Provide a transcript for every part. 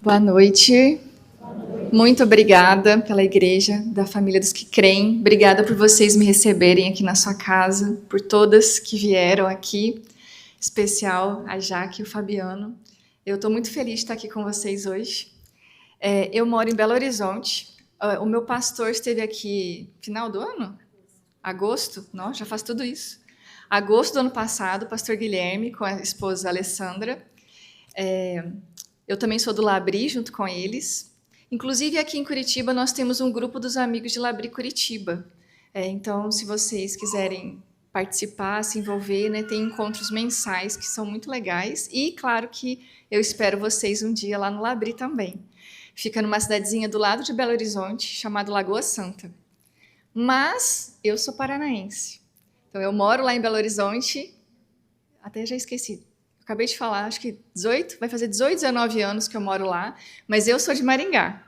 Boa noite. Muito obrigada pela igreja, da família dos que creem. Obrigada por vocês me receberem aqui na sua casa, por todas que vieram aqui, em especial a Jaque e o Fabiano. Eu estou muito feliz de estar aqui com vocês hoje. Eu moro em Belo Horizonte. O meu pastor esteve aqui final do ano? Agosto? Não, já faz tudo isso. Agosto do ano passado, o pastor Guilherme com a esposa Alessandra. Eu também sou do Labri, junto com eles. Inclusive, aqui em Curitiba, nós temos um grupo dos amigos de Labri Curitiba. Então, se vocês quiserem participar, se envolver, né, tem encontros mensais que são muito legais. E, claro, que eu espero vocês um dia lá no Labri também. Fica numa cidadezinha do lado de Belo Horizonte, chamada Lagoa Santa. Mas eu sou paranaense. Então, eu moro lá em Belo Horizonte, até já esqueci. Acabei de falar, acho que vai fazer 18, 19 anos que eu moro lá, mas eu sou de Maringá.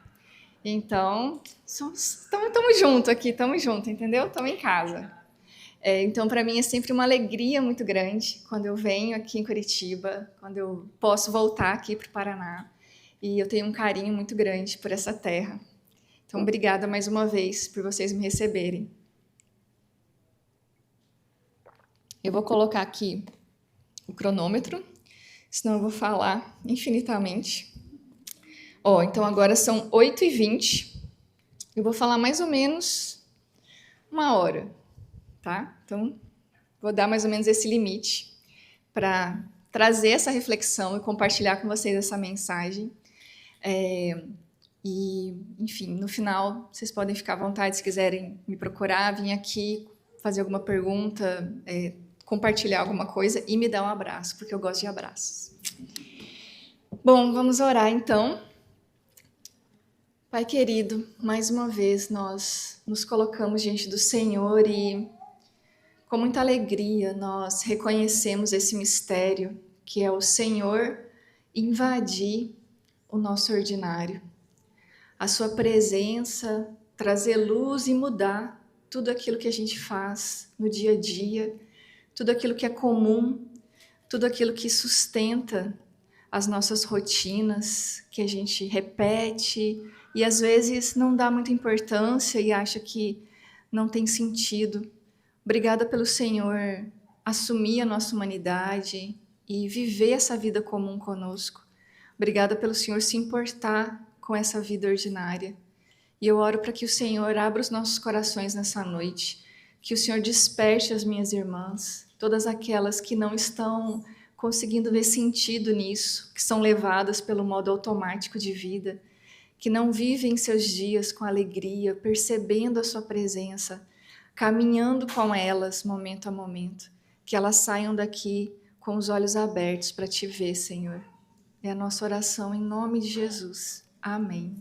Então, estamos juntos aqui, estamos juntos, entendeu? Estamos em casa. Então, para mim é sempre uma alegria muito grande quando eu venho aqui em Curitiba, quando eu posso voltar aqui para o Paraná. E eu tenho um carinho muito grande por essa terra. Então, obrigada mais uma vez por vocês me receberem. Eu vou colocar aqui o cronômetro, senão eu vou falar infinitamente. Então agora são 8h20. Eu vou falar mais ou menos 1 hora, tá? Então, vou dar mais ou menos esse limite para trazer essa reflexão e compartilhar com vocês essa mensagem. Enfim, no final, vocês podem ficar à vontade se quiserem me procurar, vir aqui, fazer alguma pergunta, compartilhar alguma coisa e me dar um abraço, porque eu gosto de abraços. Bom, vamos orar então. Pai querido, mais uma vez nós nos colocamos diante do Senhor e com muita alegria nós reconhecemos esse mistério que é o Senhor invadir o nosso ordinário. A sua presença trazer luz e mudar tudo aquilo que a gente faz no dia a dia, tudo aquilo que é comum, tudo aquilo que sustenta as nossas rotinas, que a gente repete e às vezes não dá muita importância e acha que não tem sentido. Obrigada pelo Senhor assumir a nossa humanidade e viver essa vida comum conosco. Obrigada pelo Senhor se importar com essa vida ordinária. E eu oro para que o Senhor abra os nossos corações nessa noite, que o Senhor desperte as minhas irmãs, todas aquelas que não estão conseguindo ver sentido nisso, que são levadas pelo modo automático de vida, que não vivem seus dias com alegria, percebendo a sua presença, caminhando com elas momento a momento, que elas saiam daqui com os olhos abertos para te ver, Senhor. É a nossa oração em nome de Jesus. Amém.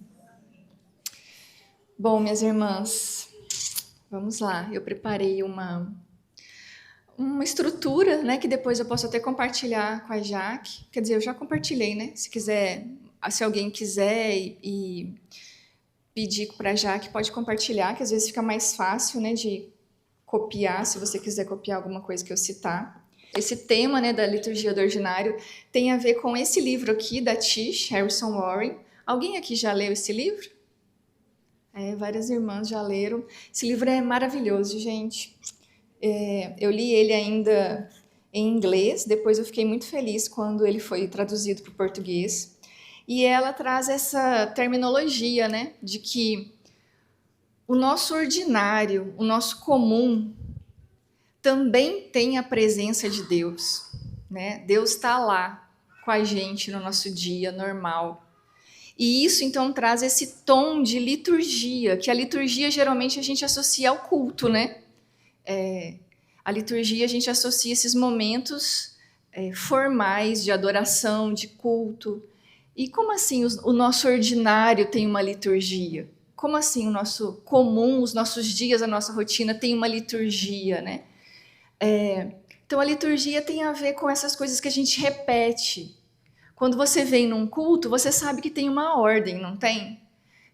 Bom, minhas irmãs, vamos lá. Eu preparei uma estrutura, né, que depois eu posso até compartilhar com a Jaque. Quer dizer, eu já compartilhei, né? Se alguém quiser e pedir para a Jaque, pode compartilhar, que às vezes fica mais fácil, né, de copiar, se você quiser copiar alguma coisa que eu citar. Esse tema, né, da liturgia do ordinário tem a ver com esse livro aqui, da Tish Harrison Warren. Alguém aqui já leu esse livro? Várias irmãs já leram. Esse livro é maravilhoso, gente. Eu li ele ainda em inglês, depois eu fiquei muito feliz quando ele foi traduzido para o português. E ela traz essa terminologia, né, de que o nosso ordinário, o nosso comum, também tem a presença de Deus, né? Deus está lá com a gente no nosso dia normal. E isso, então, traz esse tom de liturgia, que a liturgia, geralmente, a gente associa ao culto, né? A liturgia, a gente associa esses momentos formais de adoração, de culto. E como assim o nosso ordinário tem uma liturgia? Como assim o nosso comum, os nossos dias, a nossa rotina tem uma liturgia, né? Então, a liturgia tem a ver com essas coisas que a gente repete. Quando você vem num culto, você sabe que tem uma ordem, não tem?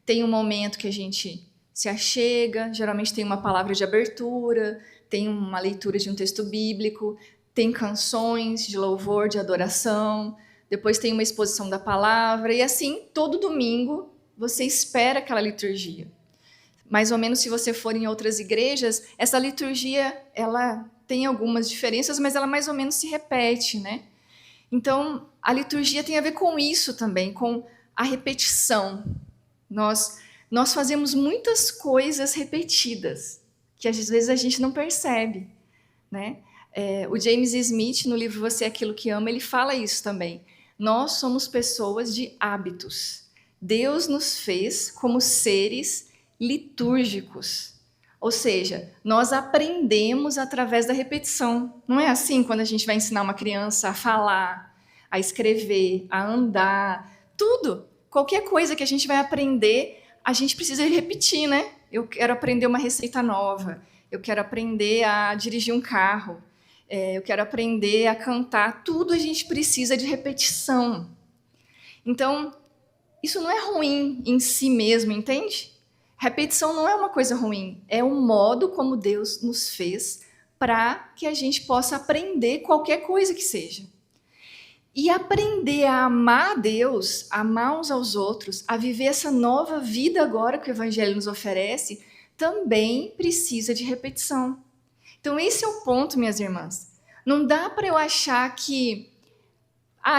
Tem um momento que a gente se achega, geralmente tem uma palavra de abertura, tem uma leitura de um texto bíblico, tem canções de louvor, de adoração, depois tem uma exposição da palavra, e assim, todo domingo você espera aquela liturgia. Mais ou menos, se você for em outras igrejas, essa liturgia, ela tem algumas diferenças, mas ela mais ou menos se repete, né? Então, a liturgia tem a ver com isso também, com a repetição. Nós fazemos muitas coisas repetidas, que às vezes a gente não percebe, né? O James Smith, no livro Você é Aquilo que Ama, ele fala isso também. Nós somos pessoas de hábitos. Deus nos fez como seres litúrgicos. Ou seja, nós aprendemos através da repetição. Não é assim quando a gente vai ensinar uma criança a falar, a escrever, a andar, tudo. Qualquer coisa que a gente vai aprender, a gente precisa repetir, né? Eu quero aprender uma receita nova, eu quero aprender a dirigir um carro, eu quero aprender a cantar. Tudo a gente precisa de repetição. Então, isso não é ruim em si mesmo, entende? Repetição não é uma coisa ruim, é um modo como Deus nos fez para que a gente possa aprender qualquer coisa que seja. E aprender a amar a Deus, a amar uns aos outros, a viver essa nova vida agora que o Evangelho nos oferece, também precisa de repetição. Então esse é o ponto, minhas irmãs. Não dá para eu achar que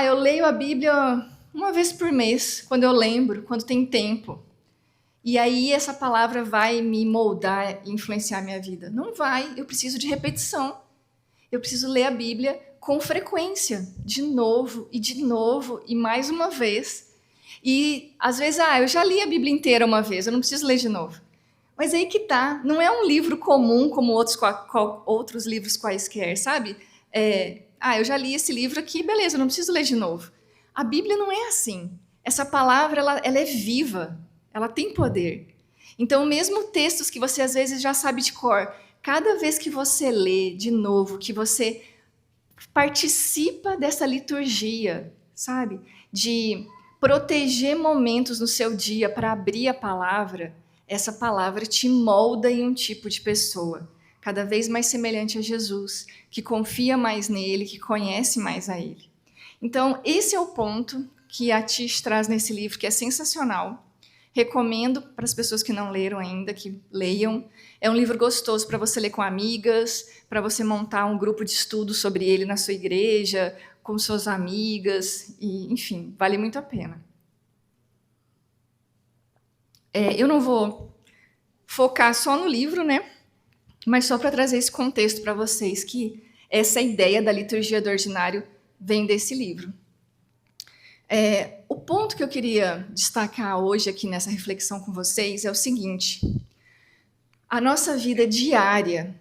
eu leio a Bíblia uma vez por mês, quando eu lembro, quando tem tempo. E aí essa palavra vai me moldar e influenciar a minha vida. Não vai, eu preciso de repetição. Eu preciso ler a Bíblia com frequência, de novo e mais uma vez. E às vezes, eu já li a Bíblia inteira uma vez, eu não preciso ler de novo. Mas aí que tá, não é um livro comum como outros livros quaisquer, sabe? Eu já li esse livro aqui, beleza, eu não preciso ler de novo. A Bíblia não é assim. Essa palavra, ela é viva, ela tem poder. Então, mesmo textos que você às vezes já sabe de cor, cada vez que você lê de novo, que você participa dessa liturgia, sabe? De proteger momentos no seu dia para abrir a palavra, essa palavra te molda em um tipo de pessoa, cada vez mais semelhante a Jesus, que confia mais nele, que conhece mais a ele. Então, esse é o ponto que a Tish traz nesse livro, que é sensacional. Recomendo para as pessoas que não leram ainda, que leiam. É um livro gostoso para você ler com amigas, para você montar um grupo de estudo sobre ele na sua igreja, com suas amigas, e, enfim, vale muito a pena. Eu não vou focar só no livro, né? Mas só para trazer esse contexto para vocês, que essa ideia da liturgia do ordinário vem desse livro. O ponto que eu queria destacar hoje aqui nessa reflexão com vocês é o seguinte: a nossa vida diária,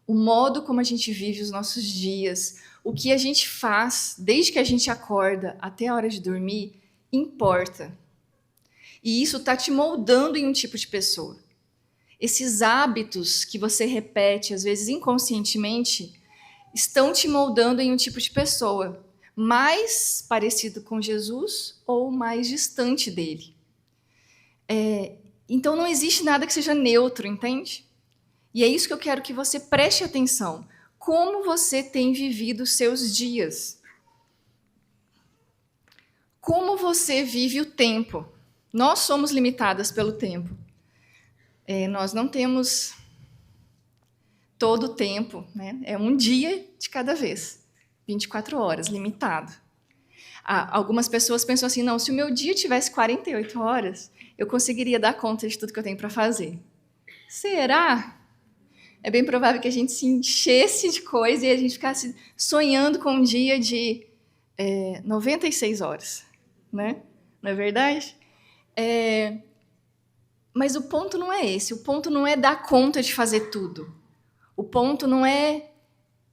o modo como a gente vive os nossos dias, o que a gente faz desde que a gente acorda até a hora de dormir, importa. E isso está te moldando em um tipo de pessoa. Esses hábitos que você repete, às vezes inconscientemente, estão te moldando em um tipo de pessoa, mais parecido com Jesus ou mais distante dele. Então não existe nada que seja neutro, entende? E é isso que eu quero que você preste atenção. Como você tem vivido os seus dias? Como você vive o tempo? Nós somos limitadas pelo tempo. Nós não temos todo o tempo, né? É um dia de cada vez, 24 horas, limitado. Algumas pessoas pensam assim, não, se o meu dia tivesse 48 horas, eu conseguiria dar conta de tudo que eu tenho para fazer. Será? É bem provável que a gente se enchesse de coisa e a gente ficasse sonhando com um dia de 96 horas, né? Não é verdade? Mas o ponto não é esse. O ponto não é dar conta de fazer tudo. O ponto não é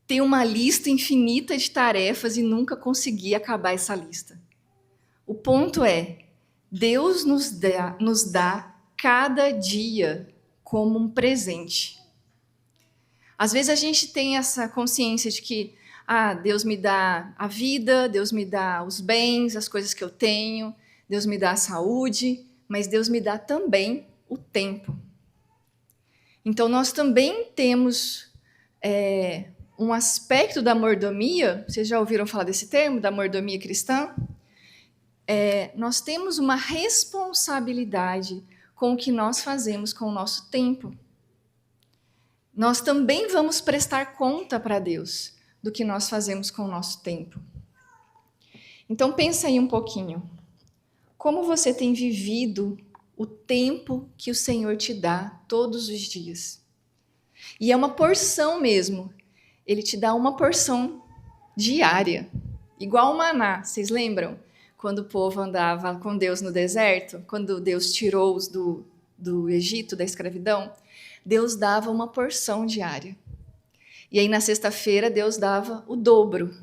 ter uma lista infinita de tarefas e nunca conseguir acabar essa lista. O ponto é, Deus nos dá cada dia como um presente. Às vezes a gente tem essa consciência de que Deus me dá a vida, Deus me dá os bens, as coisas que eu tenho, Deus me dá a saúde, mas Deus me dá também o tempo. Então, nós também temos um aspecto da mordomia, vocês já ouviram falar desse termo, da mordomia cristã? nós temos uma responsabilidade com o que nós fazemos com o nosso tempo. Nós também vamos prestar conta para Deus do que nós fazemos com o nosso tempo. Então pensa aí um pouquinho. Como você tem vivido o tempo que o Senhor te dá todos os dias? E é uma porção mesmo. Ele te dá uma porção diária. Igual o maná, vocês lembram? Quando o povo andava com Deus no deserto, quando Deus tirou-os do Egito, da escravidão, Deus dava uma porção diária. E aí na sexta-feira Deus dava o dobro,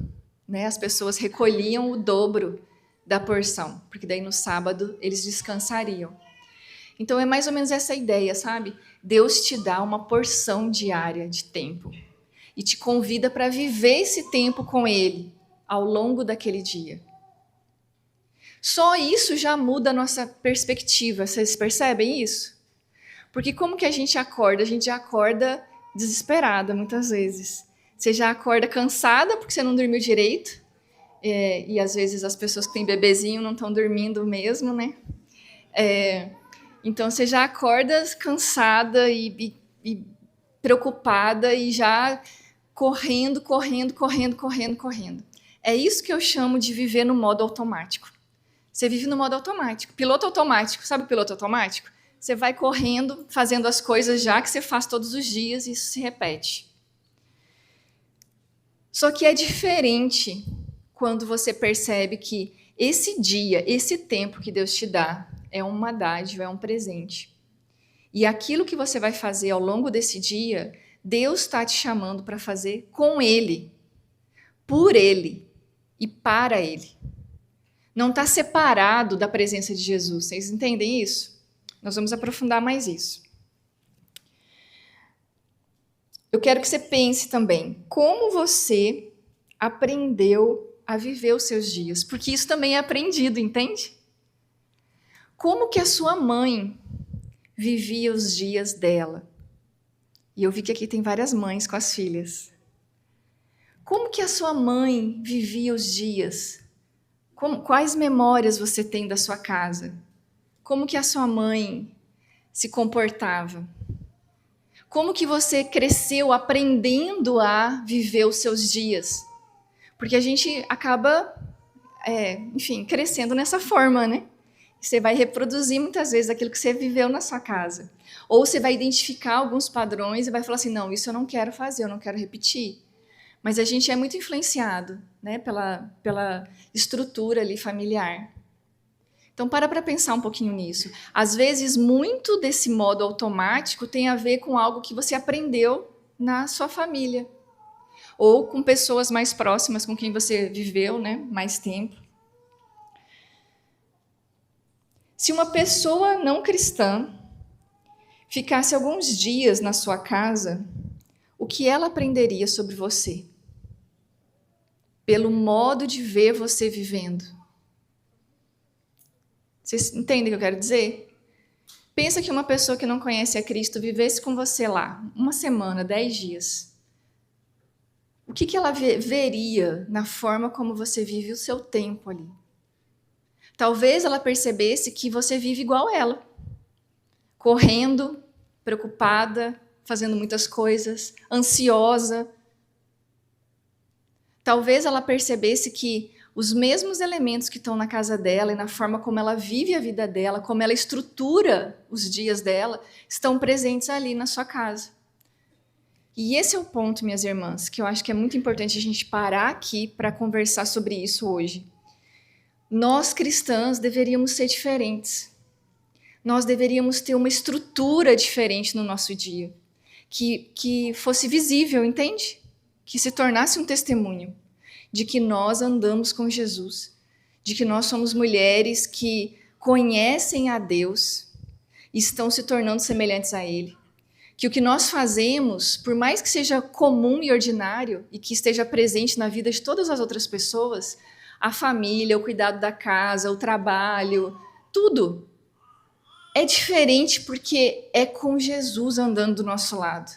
né? As pessoas recolhiam o dobro da porção, porque daí no sábado eles descansariam. Então é mais ou menos essa ideia, sabe? Deus te dá uma porção diária de tempo e te convida para viver esse tempo com Ele ao longo daquele dia. Só isso já muda a nossa perspectiva, vocês percebem isso? Porque como que a gente acorda? A gente já acorda desesperada muitas vezes. Você já acorda cansada porque você não dormiu direito. E às vezes as pessoas que têm bebezinho não estão dormindo mesmo, né? Então você já acorda cansada e preocupada e já correndo. É isso que eu chamo de viver no modo automático. Você vive no modo automático. Piloto automático, sabe o piloto automático? Você vai correndo, fazendo as coisas já que você faz todos os dias e isso se repete. Só que é diferente quando você percebe que esse dia, esse tempo que Deus te dá é uma dádiva, é um presente. E aquilo que você vai fazer ao longo desse dia, Deus está te chamando para fazer com Ele, por Ele e para Ele. Não está separado da presença de Jesus. Vocês entendem isso? Nós vamos aprofundar mais isso. Eu quero que você pense também como você aprendeu a viver os seus dias, porque isso também é aprendido, entende? Como que a sua mãe vivia os dias dela? E eu vi que aqui tem várias mães com as filhas. Como que a sua mãe vivia os dias? Quais memórias você tem da sua casa? Como que a sua mãe se comportava? Como que você cresceu aprendendo a viver os seus dias? Porque a gente acaba, crescendo nessa forma, né? Você vai reproduzir muitas vezes aquilo que você viveu na sua casa. Ou você vai identificar alguns padrões e vai falar assim, não, isso eu não quero fazer, eu não quero repetir. Mas a gente é muito influenciado, né, pela estrutura ali familiar. Então, para pensar um pouquinho nisso. Às vezes, muito desse modo automático tem a ver com algo que você aprendeu na sua família. Ou com pessoas mais próximas com quem você viveu, né, mais tempo. Se uma pessoa não cristã ficasse alguns dias na sua casa, o que ela aprenderia sobre você? Pelo modo de ver você vivendo. Vocês entendem o que eu quero dizer? Pensa que uma pessoa que não conhece a Cristo vivesse com você lá, uma semana, 10 dias. O que ela veria na forma como você vive o seu tempo ali? Talvez ela percebesse que você vive igual ela. Correndo, preocupada, fazendo muitas coisas, ansiosa. Talvez ela percebesse que os mesmos elementos que estão na casa dela e na forma como ela vive a vida dela, como ela estrutura os dias dela, estão presentes ali na sua casa. E esse é o ponto, minhas irmãs, que eu acho que é muito importante a gente parar aqui para conversar sobre isso hoje. Nós, cristãs, deveríamos ser diferentes. Nós deveríamos ter uma estrutura diferente no nosso dia, que fosse visível, entende? Que se tornasse um testemunho de que nós andamos com Jesus, de que nós somos mulheres que conhecem a Deus e estão se tornando semelhantes a Ele. Que o que nós fazemos, por mais que seja comum e ordinário e que esteja presente na vida de todas as outras pessoas, a família, o cuidado da casa, o trabalho, tudo é diferente porque é com Jesus andando do nosso lado.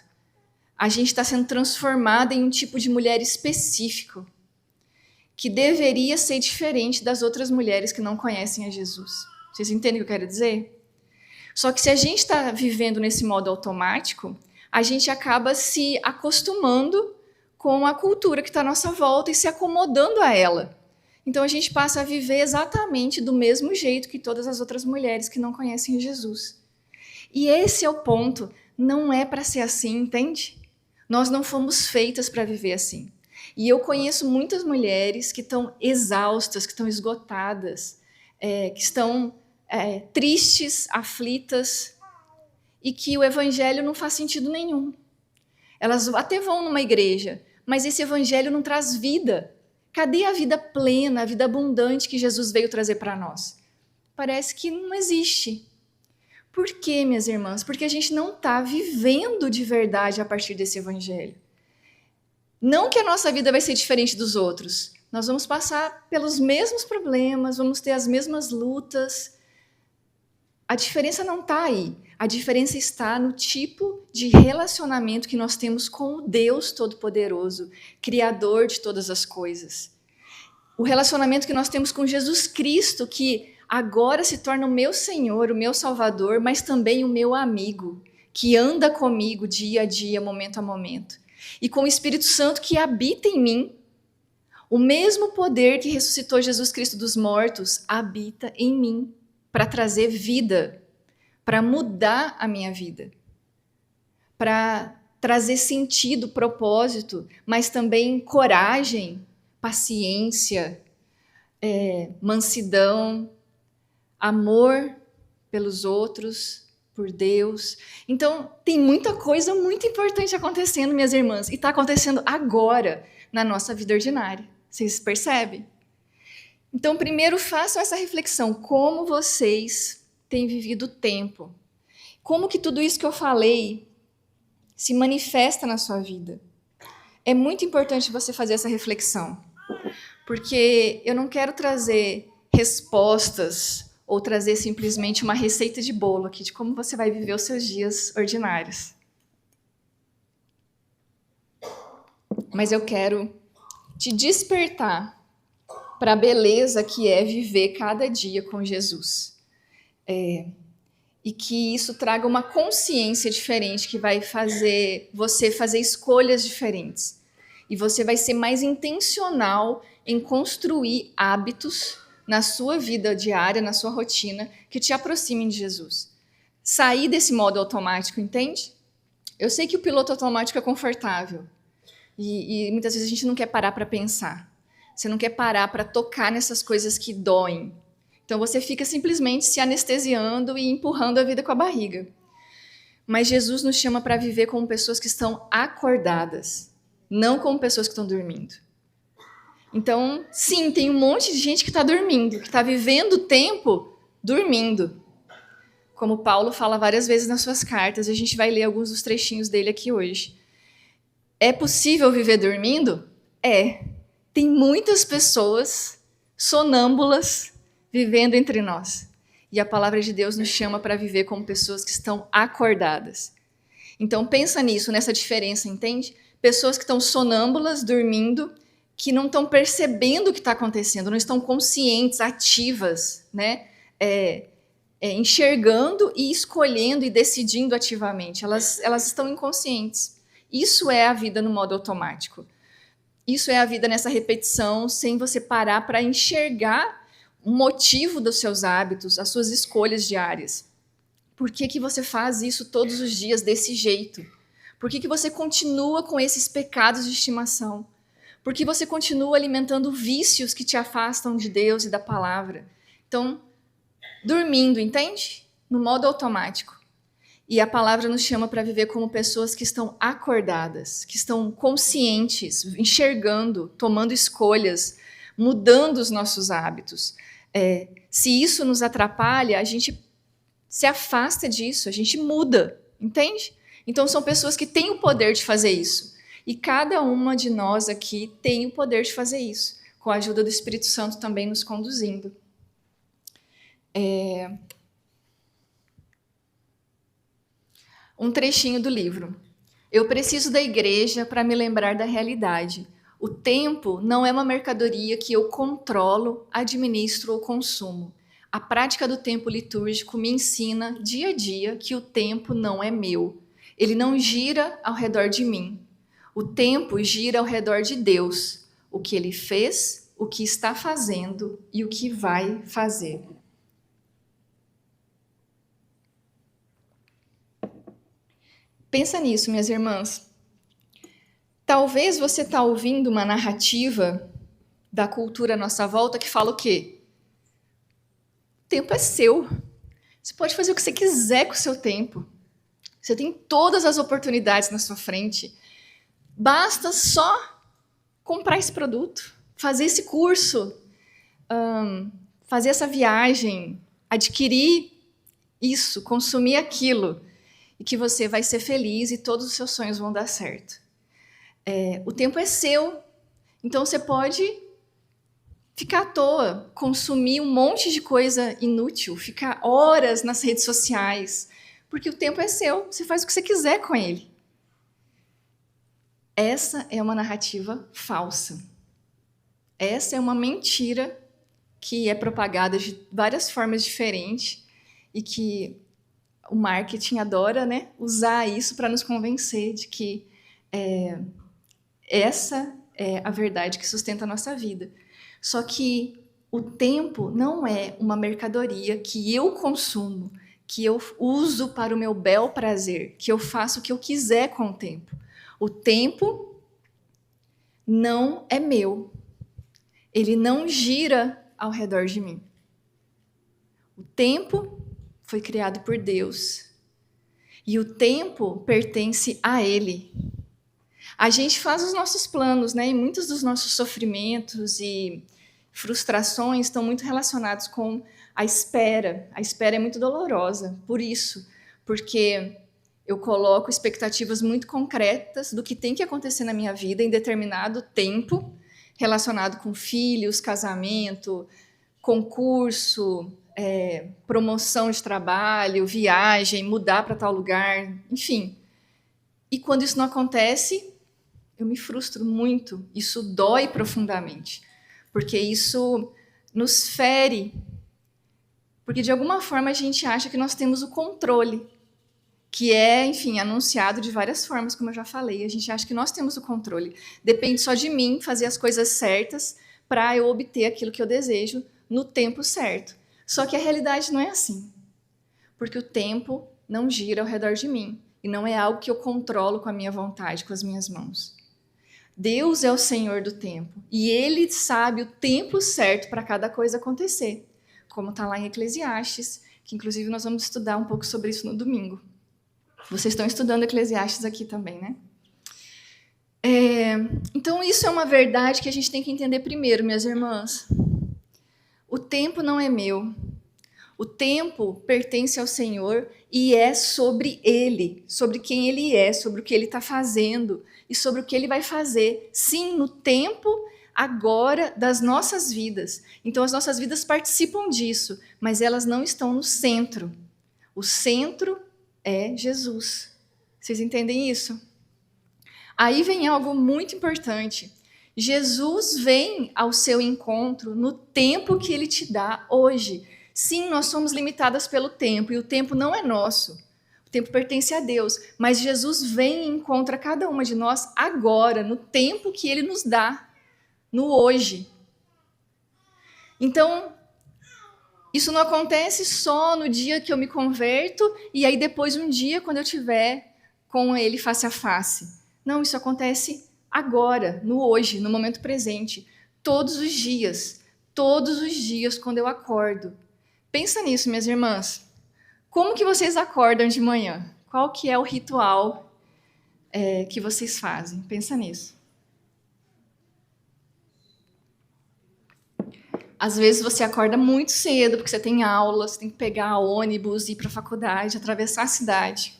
A gente está sendo transformada em um tipo de mulher específico, que deveria ser diferente das outras mulheres que não conhecem a Jesus. Vocês entendem o que eu quero dizer? Só que se a gente está vivendo nesse modo automático, a gente acaba se acostumando com a cultura que está à nossa volta e se acomodando a ela. Então a gente passa a viver exatamente do mesmo jeito que todas as outras mulheres que não conhecem Jesus. E esse é o ponto, não é para ser assim, entende? Nós não fomos feitas para viver assim. E eu conheço muitas mulheres que estão exaustas, que estão esgotadas, que estão tristes, aflitas, e que o evangelho não faz sentido nenhum. Elas até vão numa igreja, mas esse evangelho não traz vida. Cadê a vida plena, a vida abundante que Jesus veio trazer para nós? Parece que não existe. Por quê, minhas irmãs? Porque a gente não está vivendo de verdade a partir desse evangelho. Não que a nossa vida vai ser diferente dos outros. Nós vamos passar pelos mesmos problemas, vamos ter as mesmas lutas. A diferença não está aí. A diferença está no tipo de relacionamento que nós temos com o Deus Todo-Poderoso, Criador de todas as coisas. O relacionamento que nós temos com Jesus Cristo, que agora se torna o meu Senhor, o meu Salvador, mas também o meu amigo, que anda comigo dia a dia, momento a momento. E com o Espírito Santo que habita em mim, o mesmo poder que ressuscitou Jesus Cristo dos mortos habita em mim, para trazer vida, para mudar a minha vida, para trazer sentido, propósito, mas também coragem, paciência, mansidão, amor pelos outros, por Deus. Então, tem muita coisa muito importante acontecendo, minhas irmãs, e está acontecendo agora na nossa vida ordinária. Vocês percebem? Então, primeiro, façam essa reflexão. Como vocês têm vivido o tempo? Como que tudo isso que eu falei se manifesta na sua vida? É muito importante você fazer essa reflexão, porque eu não quero trazer respostas ou trazer simplesmente uma receita de bolo aqui de como você vai viver os seus dias ordinários. Mas eu quero te despertar para a beleza que é viver cada dia com Jesus. E que isso traga uma consciência diferente, que vai fazer você fazer escolhas diferentes. E você vai ser mais intencional em construir hábitos na sua vida diária, na sua rotina, que te aproximem de Jesus. Sair desse modo automático, entende? Eu sei que o piloto automático é confortável. E muitas vezes a gente não quer parar para pensar. Você não quer parar para tocar nessas coisas que doem. Então você fica simplesmente se anestesiando e empurrando a vida com a barriga. Mas Jesus nos chama para viver como pessoas que estão acordadas, não como pessoas que estão dormindo. Então, sim, tem um monte de gente que está dormindo, que está vivendo o tempo dormindo. Como Paulo fala várias vezes nas suas cartas, a gente vai ler alguns dos trechinhos dele aqui hoje. É possível viver dormindo? É. Tem muitas pessoas sonâmbulas vivendo entre nós. E a palavra de Deus nos chama para viver como pessoas que estão acordadas. Então pensa nisso, nessa diferença, entende? Pessoas que estão sonâmbulas, dormindo, que não estão percebendo o que está acontecendo, não estão conscientes, ativas, né? Enxergando e escolhendo e decidindo ativamente. Elas estão inconscientes. Isso é a vida no modo automático. Isso é a vida nessa repetição, sem você parar para enxergar o motivo dos seus hábitos, as suas escolhas diárias. Por que você faz isso todos os dias desse jeito? Por que você continua com esses pecados de estimação? Por que você continua alimentando vícios que te afastam de Deus e da palavra? Então, dormindo, entende? No modo automático. E a palavra nos chama para viver como pessoas que estão acordadas, que estão conscientes, enxergando, tomando escolhas, mudando os nossos hábitos. Se isso nos atrapalha, a gente se afasta disso, a gente muda, entende? Então são pessoas que têm o poder de fazer isso. E cada uma de nós aqui tem o poder de fazer isso, com a ajuda do Espírito Santo também nos conduzindo. Um trechinho do livro. Eu preciso da igreja para me lembrar da realidade. O tempo não é uma mercadoria que eu controlo, administro ou consumo. A prática do tempo litúrgico me ensina dia a dia que o tempo não é meu. Ele não gira ao redor de mim. O tempo gira ao redor de Deus, o que ele fez, o que está fazendo e o que vai fazer. Pensa nisso, minhas irmãs. Talvez você está ouvindo uma narrativa da cultura à nossa volta que fala o quê? O tempo é seu. Você pode fazer o que você quiser com o seu tempo. Você tem todas as oportunidades na sua frente. Basta só comprar esse produto, fazer esse curso, fazer essa viagem, adquirir isso, consumir aquilo, e que você vai ser feliz e todos os seus sonhos vão dar certo. O tempo é seu, então você pode ficar à toa, consumir um monte de coisa inútil, ficar horas nas redes sociais, porque o tempo é seu, você faz o que você quiser com ele. Essa é uma narrativa falsa. Essa é uma mentira que é propagada de várias formas diferentes e que o marketing adora, né, usar isso para nos convencer de que essa é a verdade que sustenta a nossa vida. Só que o tempo não é uma mercadoria que eu consumo, que eu uso para o meu bel prazer, que eu faço o que eu quiser com o tempo. O tempo não é meu. Ele não gira ao redor de mim. O tempo foi criado por Deus. E o tempo pertence a Ele. A gente faz os nossos planos, né? E muitos dos nossos sofrimentos e frustrações estão muito relacionados com a espera. A espera é muito dolorosa, por isso. Porque eu coloco expectativas muito concretas do que tem que acontecer na minha vida em determinado tempo, relacionado com filhos, casamento, concurso, promoção de trabalho, viagem, mudar para tal lugar, enfim. E quando isso não acontece, eu me frustro muito, isso dói profundamente, porque isso nos fere, porque de alguma forma a gente acha que nós temos o controle, que é, enfim, anunciado de várias formas, como eu já falei, a gente acha que nós temos o controle, depende só de mim fazer as coisas certas para eu obter aquilo que eu desejo no tempo certo. Só que a realidade não é assim, porque o tempo não gira ao redor de mim, e não é algo que eu controlo com a minha vontade, com as minhas mãos. Deus é o Senhor do tempo, e Ele sabe o tempo certo para cada coisa acontecer, como está lá em Eclesiastes, que inclusive nós vamos estudar um pouco sobre isso no domingo. Vocês estão estudando Eclesiastes aqui também, né? Então, isso é uma verdade que a gente tem que entender primeiro, minhas irmãs. O tempo não é meu. O tempo pertence ao Senhor e é sobre Ele, sobre quem Ele é, sobre o que Ele está fazendo e sobre o que Ele vai fazer. Sim, no tempo, agora, das nossas vidas. Então, as nossas vidas participam disso, mas elas não estão no centro. O centro é Jesus. Vocês entendem isso? Aí vem algo muito importante. Jesus vem ao seu encontro no tempo que Ele te dá hoje. Sim, nós somos limitadas pelo tempo, e o tempo não é nosso. O tempo pertence a Deus, mas Jesus vem e encontra cada uma de nós agora, no tempo que Ele nos dá, no hoje. Então, isso não acontece só no dia que eu me converto, e aí depois um dia quando eu estiver com Ele face a face. Não, isso acontece agora, no hoje, no momento presente, todos os dias quando eu acordo. Pensa nisso, minhas irmãs. Como que vocês acordam de manhã? Qual que é o ritual que vocês fazem? Pensa nisso. Às vezes você acorda muito cedo, porque você tem aula, você tem que pegar ônibus, ir para a faculdade, atravessar a cidade.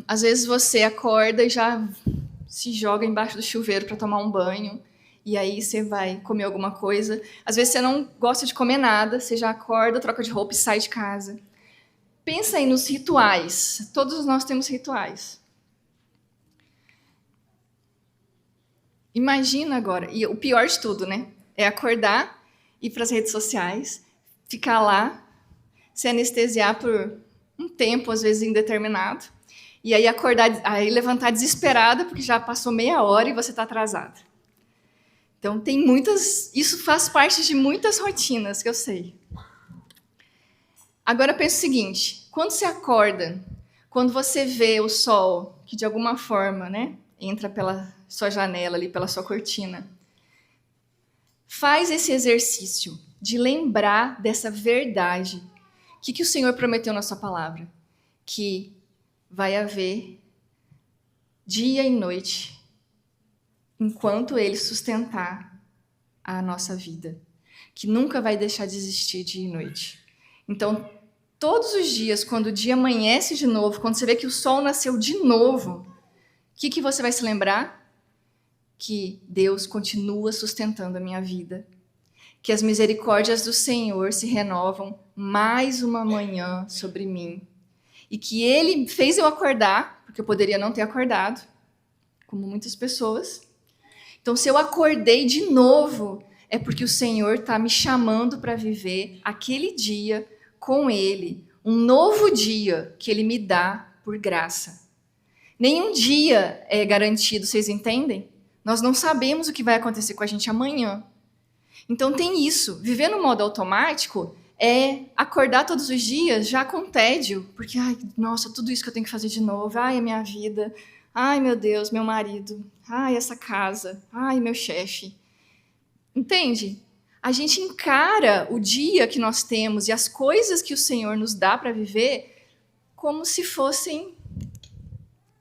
Às vezes você acorda e já se joga embaixo do chuveiro para tomar um banho. E aí você vai comer alguma coisa. Às vezes você não gosta de comer nada, você já acorda, troca de roupa e sai de casa. Pensa aí nos rituais. Todos nós temos rituais. Imagina agora, e o pior de tudo, né? É acordar, ir para as redes sociais, ficar lá, se anestesiar por um tempo, às vezes indeterminado, e aí acordar, aí levantar desesperada porque já passou meia hora e você está atrasada. Então tem muitas, isso faz parte de muitas rotinas que eu sei. Agora pensa o seguinte, quando você acorda, quando você vê o sol, que de alguma forma, né, entra pela sua janela ali, pela sua cortina, faz esse exercício de lembrar dessa verdade. O que o Senhor prometeu na sua palavra? Que vai haver dia e noite enquanto Ele sustentar a nossa vida. Que nunca vai deixar de existir dia e noite. Então, todos os dias, quando o dia amanhece de novo, quando você vê que o sol nasceu de novo, o que você vai se lembrar? Que Deus continua sustentando a minha vida. Que as misericórdias do Senhor se renovam mais uma manhã sobre mim. E que Ele fez eu acordar, porque eu poderia não ter acordado, como muitas pessoas. Então, se eu acordei de novo, é porque o Senhor está me chamando para viver aquele dia com Ele. Um novo dia que Ele me dá por graça. Nenhum dia é garantido, vocês entendem? Nós não sabemos o que vai acontecer com a gente amanhã. Então tem isso. Viver no modo automático é acordar todos os dias já com tédio. Porque, ai, nossa, tudo isso que eu tenho que fazer de novo. Ai, a minha vida. Ai, meu Deus, meu marido. Ai, essa casa. Ai, meu chefe. Entende? A gente encara o dia que nós temos e as coisas que o Senhor nos dá para viver como se fossem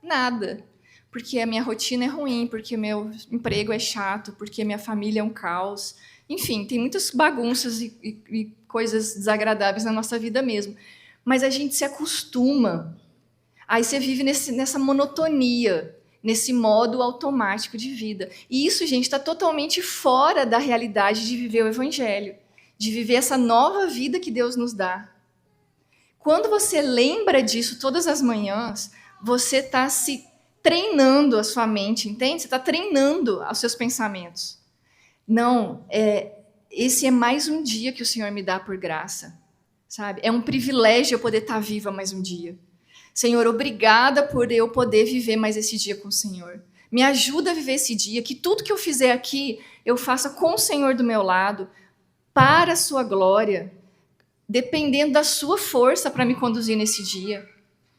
nada. Porque a minha rotina é ruim, porque meu emprego é chato, porque minha família é um caos. Enfim, tem muitas bagunças e coisas desagradáveis na nossa vida mesmo. Mas a gente se acostuma. Aí você vive nessa monotonia, nesse modo automático de vida. E isso, gente, está totalmente fora da realidade de viver o Evangelho, de viver essa nova vida que Deus nos dá. Quando você lembra disso todas as manhãs, você está se treinando a sua mente, entende? Você está treinando os seus pensamentos. Não, esse é mais um dia que o Senhor me dá por graça, sabe? É um privilégio eu poder estar viva mais um dia. Senhor, obrigada por eu poder viver mais esse dia com o Senhor. Me ajuda a viver esse dia, que tudo que eu fizer aqui, eu faça com o Senhor do meu lado, para a sua glória, dependendo da sua força para me conduzir nesse dia.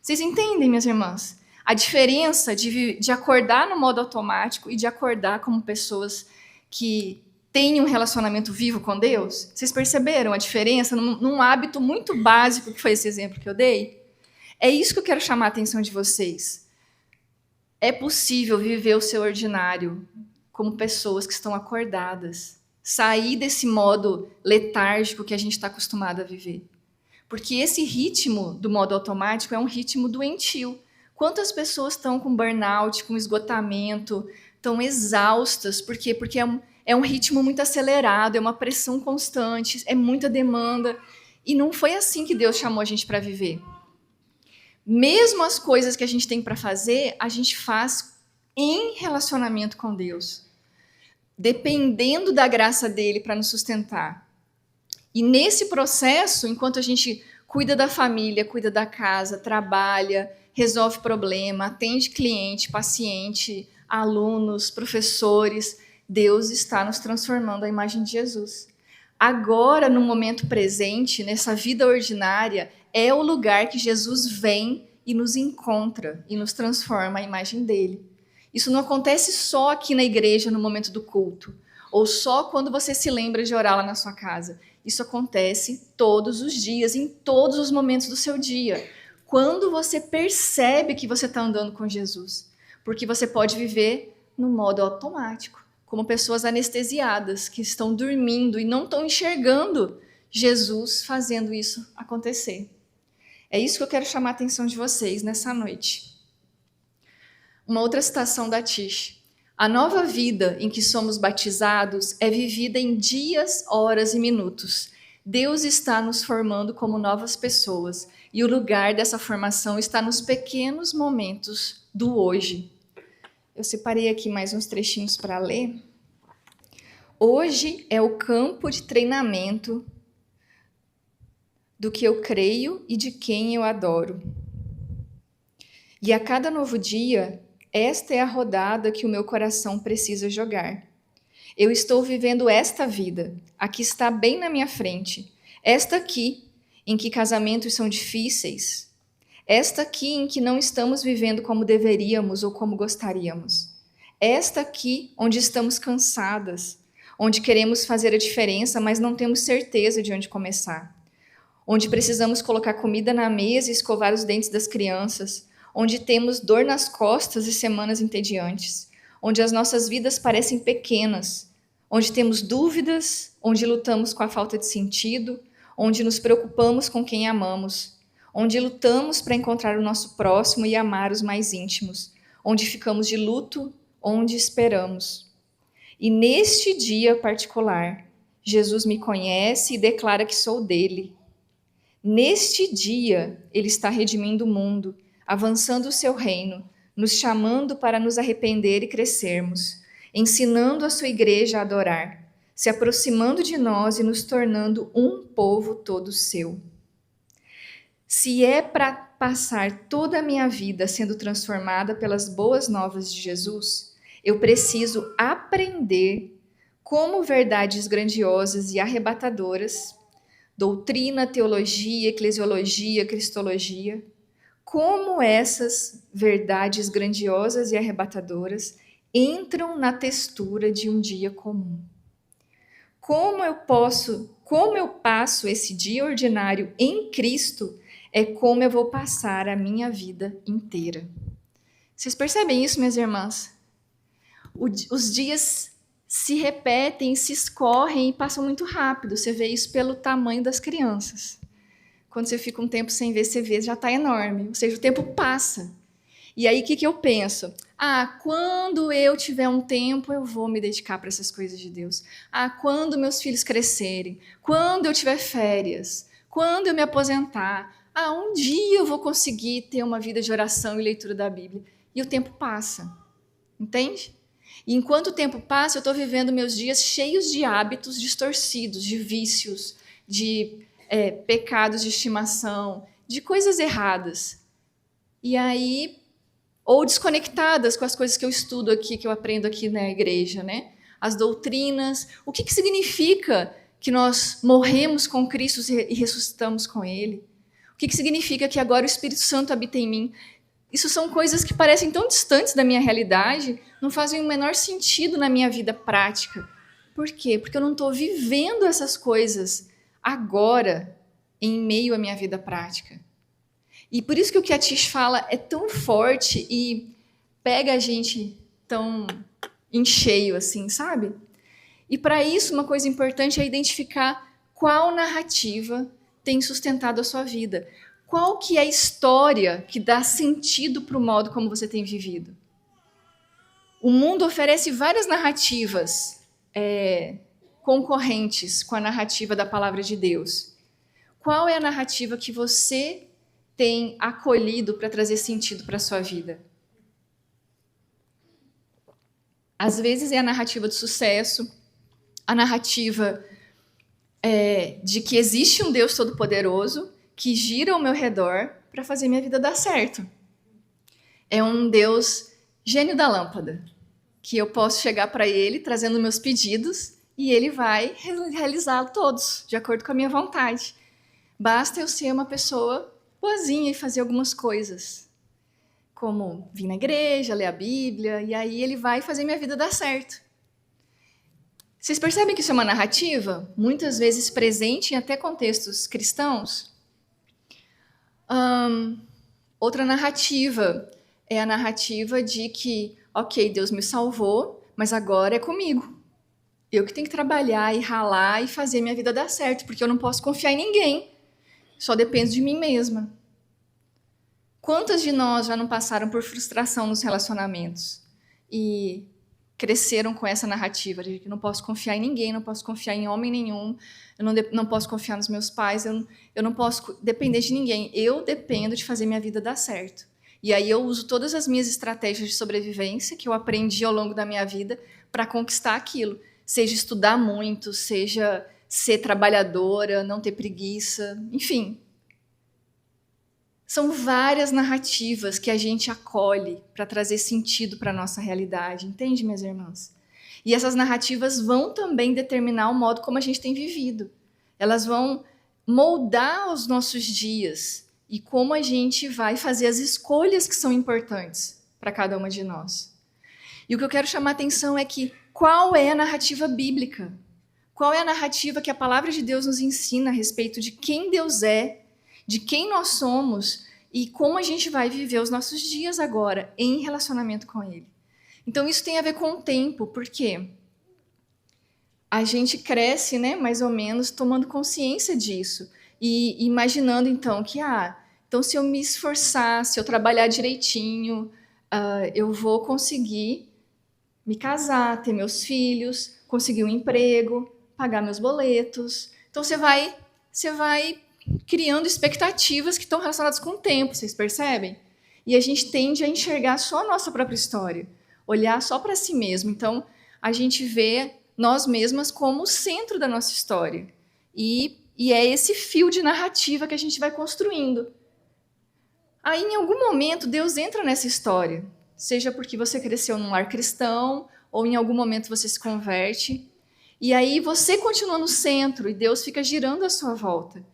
Vocês entendem, minhas irmãs? A diferença de acordar no modo automático e de acordar como pessoas que têm um relacionamento vivo com Deus? Vocês perceberam a diferença num hábito muito básico que foi esse exemplo que eu dei? É isso que eu quero chamar a atenção de vocês. É possível viver o seu ordinário como pessoas que estão acordadas. Sair desse modo letárgico que a gente está acostumado a viver. Porque esse ritmo do modo automático é um ritmo doentio. Quantas pessoas estão com burnout, com esgotamento, estão exaustas? Por quê? Porque é um ritmo muito acelerado, é uma pressão constante, é muita demanda. E não foi assim que Deus chamou a gente para viver. Mesmo as coisas que a gente tem para fazer, a gente faz em relacionamento com Deus, dependendo da graça dele para nos sustentar. E nesse processo, enquanto a gente cuida da família, cuida da casa, trabalha, resolve problema, atende cliente, paciente, alunos, professores, Deus está nos transformando à imagem de Jesus. Agora, no momento presente, nessa vida ordinária, é o lugar que Jesus vem e nos encontra e nos transforma à imagem dele. Isso não acontece só aqui na igreja, no momento do culto, ou só quando você se lembra de orar lá na sua casa. Isso acontece todos os dias, em todos os momentos do seu dia. Quando você percebe que você está andando com Jesus. Porque você pode viver no modo automático, como pessoas anestesiadas, que estão dormindo e não estão enxergando Jesus fazendo isso acontecer. É isso que eu quero chamar a atenção de vocês nessa noite. Uma outra citação da Tish. A nova vida em que somos batizados é vivida em dias, horas e minutos. Deus está nos formando como novas pessoas e o lugar dessa formação está nos pequenos momentos do hoje. Eu separei aqui mais uns trechinhos para ler. Hoje é o campo de treinamento do que eu creio e de quem eu adoro. E a cada novo dia, esta é a rodada que o meu coração precisa jogar. Eu estou vivendo esta vida, a que está bem na minha frente. Esta aqui, em que casamentos são difíceis. Esta aqui, em que não estamos vivendo como deveríamos ou como gostaríamos. Esta aqui, onde estamos cansadas, onde queremos fazer a diferença, mas não temos certeza de onde começar. Onde precisamos colocar comida na mesa e escovar os dentes das crianças, onde temos dor nas costas e semanas entediantes, onde as nossas vidas parecem pequenas, onde temos dúvidas, onde lutamos com a falta de sentido, onde nos preocupamos com quem amamos, onde lutamos para encontrar o nosso próximo e amar os mais íntimos, onde ficamos de luto, onde esperamos. E neste dia particular, Jesus me conhece e declara que sou dele. Neste dia, ele está redimindo o mundo, avançando o seu reino, nos chamando para nos arrepender e crescermos, ensinando a sua igreja a adorar, se aproximando de nós e nos tornando um povo todo seu. Se é para passar toda a minha vida sendo transformada pelas boas novas de Jesus, eu preciso aprender como verdades grandiosas e arrebatadoras, doutrina, teologia, eclesiologia, cristologia, como essas verdades grandiosas e arrebatadoras entram na textura de um dia comum. Como eu passo esse dia ordinário em Cristo é como eu vou passar a minha vida inteira. Vocês percebem isso, minhas irmãs? Os dias se repetem, se escorrem e passam muito rápido. Você vê isso pelo tamanho das crianças. Quando você fica um tempo sem ver, você vê, já está enorme. Ou seja, o tempo passa. E aí, o que eu penso? Quando eu tiver um tempo, eu vou me dedicar para essas coisas de Deus. Quando meus filhos crescerem. Quando eu tiver férias. Quando eu me aposentar. Um dia eu vou conseguir ter uma vida de oração e leitura da Bíblia. E o tempo passa. Entende? E enquanto o tempo passa, eu estou vivendo meus dias cheios de hábitos distorcidos, de vícios, de pecados de estimação, de coisas erradas. E aí, ou desconectadas com as coisas que eu estudo aqui, que eu aprendo aqui na igreja, né? As doutrinas. O que significa que nós morremos com Cristo e ressuscitamos com Ele? O que significa que agora o Espírito Santo habita em mim? Isso são coisas que parecem tão distantes da minha realidade, não fazem o menor sentido na minha vida prática. Por quê? Porque eu não estou vivendo essas coisas agora, em meio à minha vida prática. E por isso que o que a Tish fala é tão forte e pega a gente tão em cheio, assim, sabe? E para isso, uma coisa importante é identificar qual narrativa tem sustentado a sua vida. Qual que é a história que dá sentido para o modo como você tem vivido? O mundo oferece várias narrativas concorrentes com a narrativa da palavra de Deus. Qual é a narrativa que você tem acolhido para trazer sentido para a sua vida? Às vezes é a narrativa do sucesso, a narrativa de que existe um Deus todo-poderoso que gira ao meu redor para fazer minha vida dar certo. É um Deus gênio da lâmpada, que eu posso chegar para ele trazendo meus pedidos e ele vai realizá-los todos, de acordo com a minha vontade. Basta eu ser uma pessoa boazinha e fazer algumas coisas, como vir na igreja, ler a Bíblia, e aí ele vai fazer minha vida dar certo. Vocês percebem que isso é uma narrativa, muitas vezes presente em até contextos cristãos? Outra narrativa é a narrativa de que, ok, Deus me salvou, mas agora é comigo. Eu que tenho que trabalhar e ralar e fazer minha vida dar certo, porque eu não posso confiar em ninguém. Só dependo de mim mesma. Quantas de nós já não passaram por frustração nos relacionamentos e cresceram com essa narrativa de que não posso confiar em ninguém, não posso confiar em homem nenhum, eu não posso confiar nos meus pais, eu não posso depender de ninguém. Eu dependo de fazer minha vida dar certo. E aí eu uso todas as minhas estratégias de sobrevivência que eu aprendi ao longo da minha vida para conquistar aquilo. Seja estudar muito, seja ser trabalhadora, não ter preguiça, enfim. São várias narrativas que a gente acolhe para trazer sentido para a nossa realidade, entende, minhas irmãs? E essas narrativas vão também determinar o modo como a gente tem vivido. Elas vão moldar os nossos dias e como a gente vai fazer as escolhas que são importantes para cada uma de nós. E o que eu quero chamar a atenção é que qual é a narrativa bíblica? Qual é a narrativa que a palavra de Deus nos ensina a respeito de quem Deus é, de quem nós somos e como a gente vai viver os nossos dias agora em relacionamento com Ele? Então, isso tem a ver com o tempo, porque a gente cresce, né, mais ou menos, tomando consciência disso e imaginando, então, que então, se eu me esforçar, se eu trabalhar direitinho, eu vou conseguir me casar, ter meus filhos, conseguir um emprego, pagar meus boletos. Então, você vai criando expectativas que estão relacionadas com o tempo, vocês percebem? E a gente tende a enxergar só a nossa própria história, olhar só para si mesmo. Então, a gente vê nós mesmas como o centro da nossa história. E é esse fio de narrativa que a gente vai construindo. Aí, em algum momento, Deus entra nessa história, seja porque você cresceu num lar cristão, ou em algum momento você se converte, e aí você continua no centro e Deus fica girando à sua volta.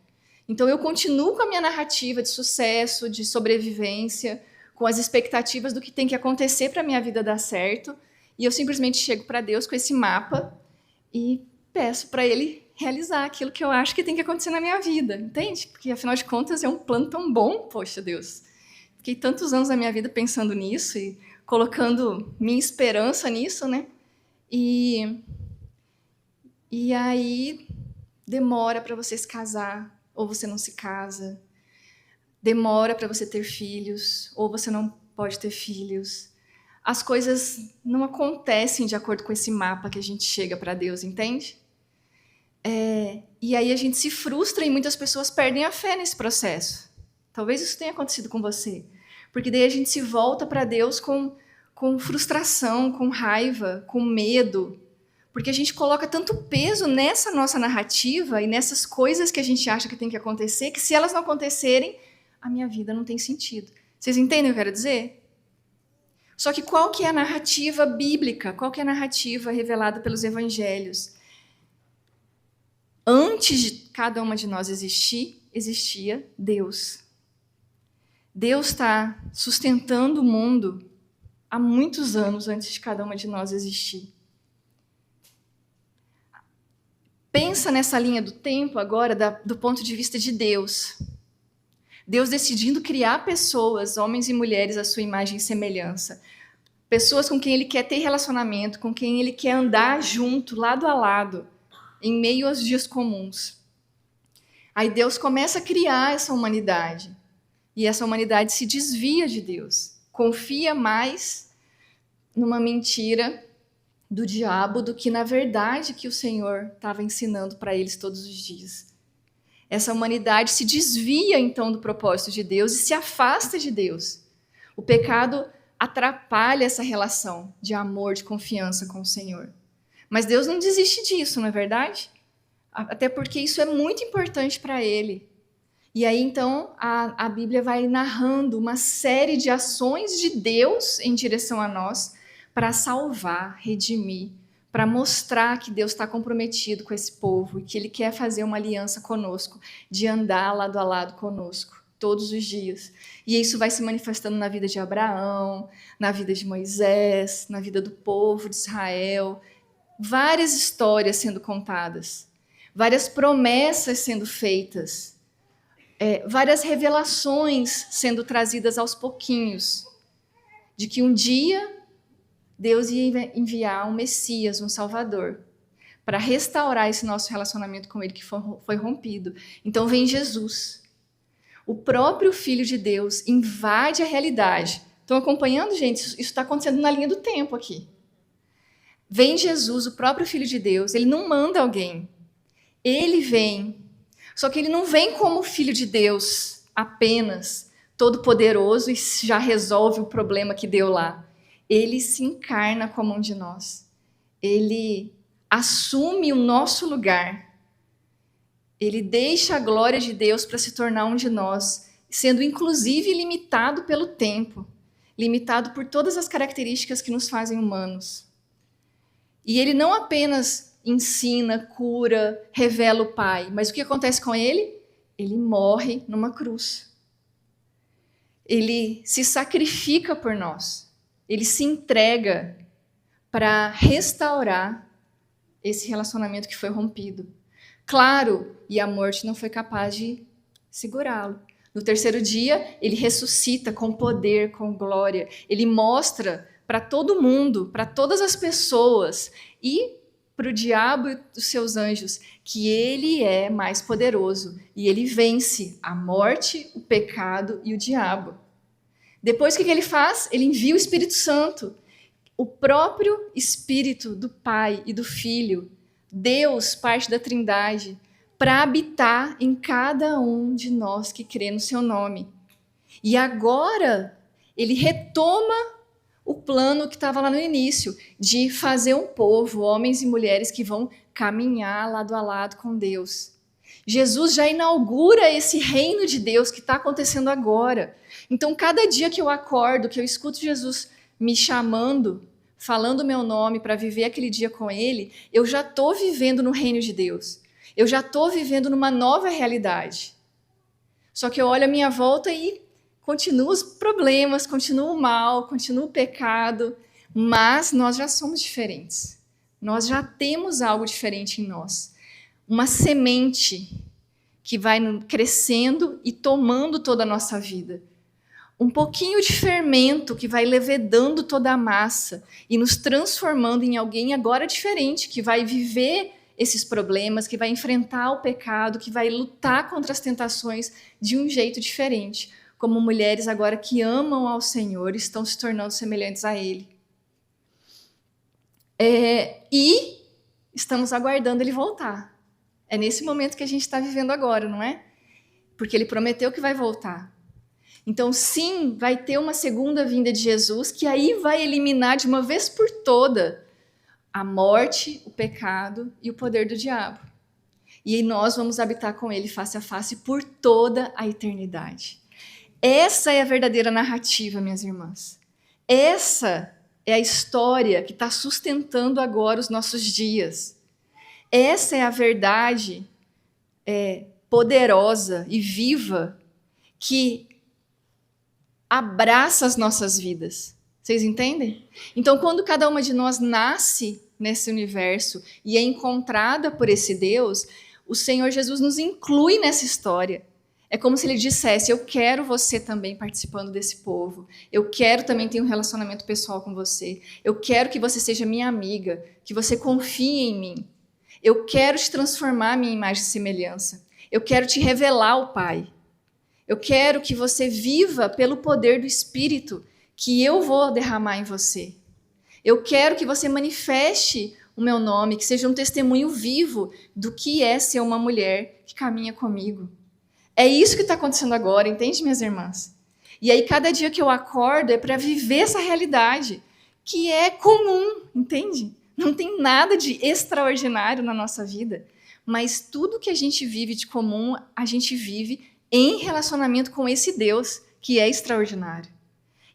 Então, eu continuo com a minha narrativa de sucesso, de sobrevivência, com as expectativas do que tem que acontecer para a minha vida dar certo, e eu simplesmente chego para Deus com esse mapa e peço para Ele realizar aquilo que eu acho que tem que acontecer na minha vida, entende? Porque, afinal de contas, é um plano tão bom, poxa Deus. Fiquei tantos anos da minha vida pensando nisso e colocando minha esperança nisso, né? E aí demora para você se casar, ou você não se casa. Demora para você ter filhos, ou você não pode ter filhos. As coisas não acontecem de acordo com esse mapa que a gente chega para Deus, entende? E aí a gente se frustra e muitas pessoas perdem a fé nesse processo. Talvez isso tenha acontecido com você. Porque daí a gente se volta para Deus com frustração, com raiva, com medo. Porque a gente coloca tanto peso nessa nossa narrativa e nessas coisas que a gente acha que tem que acontecer, que se elas não acontecerem, a minha vida não tem sentido. Vocês entendem o que eu quero dizer? Só que qual que é a narrativa bíblica? Qual que é a narrativa revelada pelos evangelhos? Antes de cada uma de nós existir, existia Deus. Deus está sustentando o mundo há muitos anos antes de cada uma de nós existir. Pensa nessa linha do tempo agora do ponto de vista de Deus. Deus decidindo criar pessoas, homens e mulheres, à sua imagem e semelhança. Pessoas com quem Ele quer ter relacionamento, com quem Ele quer andar junto, lado a lado, em meio aos dias comuns. Aí Deus começa a criar essa humanidade. E essa humanidade se desvia de Deus. Confia mais numa mentira do diabo do que na verdade que o Senhor estava ensinando para eles todos os dias. Essa humanidade se desvia, então, do propósito de Deus e se afasta de Deus. O pecado atrapalha essa relação de amor, de confiança com o Senhor. Mas Deus não desiste disso, não é verdade? Até porque isso é muito importante para Ele. E aí, então, a Bíblia vai narrando uma série de ações de Deus em direção a nós para salvar, redimir, para mostrar que Deus está comprometido com esse povo e que Ele quer fazer uma aliança conosco, de andar lado a lado conosco, todos os dias. E isso vai se manifestando na vida de Abraão, na vida de Moisés, na vida do povo de Israel. Várias histórias sendo contadas, várias promessas sendo feitas, várias revelações sendo trazidas aos pouquinhos, de que um dia Deus ia enviar um Messias, um Salvador, para restaurar esse nosso relacionamento com Ele que foi rompido. Então vem Jesus. O próprio Filho de Deus invade a realidade. Estão acompanhando, gente? Isso está acontecendo na linha do tempo aqui. Vem Jesus, o próprio Filho de Deus. Ele não manda alguém. Ele vem. Só que ele não vem como Filho de Deus apenas, todo-poderoso e já resolve o problema que deu lá. Ele se encarna como um de nós. Ele assume o nosso lugar. Ele deixa a glória de Deus para se tornar um de nós, sendo inclusive limitado pelo tempo, limitado por todas as características que nos fazem humanos. E ele não apenas ensina, cura, revela o Pai, mas o que acontece com ele? Ele morre numa cruz. Ele se sacrifica por nós. Ele se entrega para restaurar esse relacionamento que foi rompido. Claro, e a morte não foi capaz de segurá-lo. No terceiro dia, ele ressuscita com poder, com glória. Ele mostra para todo mundo, para todas as pessoas e para o diabo e os seus anjos que ele é mais poderoso e ele vence a morte, o pecado e o diabo. Depois, o que ele faz? Ele envia o Espírito Santo, o próprio Espírito do Pai e do Filho, Deus, parte da Trindade, para habitar em cada um de nós que crê no seu nome. E agora, ele retoma o plano que estava lá no início, de fazer um povo, homens e mulheres que vão caminhar lado a lado com Deus. Jesus já inaugura esse reino de Deus que está acontecendo agora. Então, cada dia que eu acordo, que eu escuto Jesus me chamando, falando o meu nome para viver aquele dia com Ele, eu já estou vivendo no reino de Deus. Eu já estou vivendo numa nova realidade. Só que eu olho à minha volta e continuam os problemas, continua o mal, continua o pecado, mas nós já somos diferentes. Nós já temos algo diferente em nós. Uma semente que vai crescendo e tomando toda a nossa vida. Um pouquinho de fermento que vai levedando toda a massa e nos transformando em alguém agora diferente, que vai viver esses problemas, que vai enfrentar o pecado, que vai lutar contra as tentações de um jeito diferente. Como mulheres agora que amam ao Senhor, estão se tornando semelhantes a Ele. E estamos aguardando Ele voltar. É nesse momento que a gente está vivendo agora, não é? Porque Ele prometeu que vai voltar. Então, sim, vai ter uma segunda vinda de Jesus, que aí vai eliminar de uma vez por toda a morte, o pecado e o poder do diabo. E aí nós vamos habitar com Ele face a face por toda a eternidade. Essa é a verdadeira narrativa, minhas irmãs. Essa é a história que está sustentando agora os nossos dias. Essa é a verdade poderosa e viva que abraça as nossas vidas. Vocês entendem? Então, quando cada uma de nós nasce nesse universo e é encontrada por esse Deus, o Senhor Jesus nos inclui nessa história. É como se Ele dissesse, eu quero você também participando desse povo. Eu quero também ter um relacionamento pessoal com você. Eu quero que você seja minha amiga, que você confie em mim. Eu quero te transformar a minha imagem e semelhança. Eu quero te revelar o Pai. Eu quero que você viva pelo poder do Espírito que eu vou derramar em você. Eu quero que você manifeste o meu nome, que seja um testemunho vivo do que é ser uma mulher que caminha comigo. É isso que está acontecendo agora, entende, minhas irmãs? E aí, cada dia que eu acordo é para viver essa realidade, que é comum, entende? Não tem nada de extraordinário na nossa vida, mas tudo que a gente vive de comum, a gente vive em relacionamento com esse Deus que é extraordinário.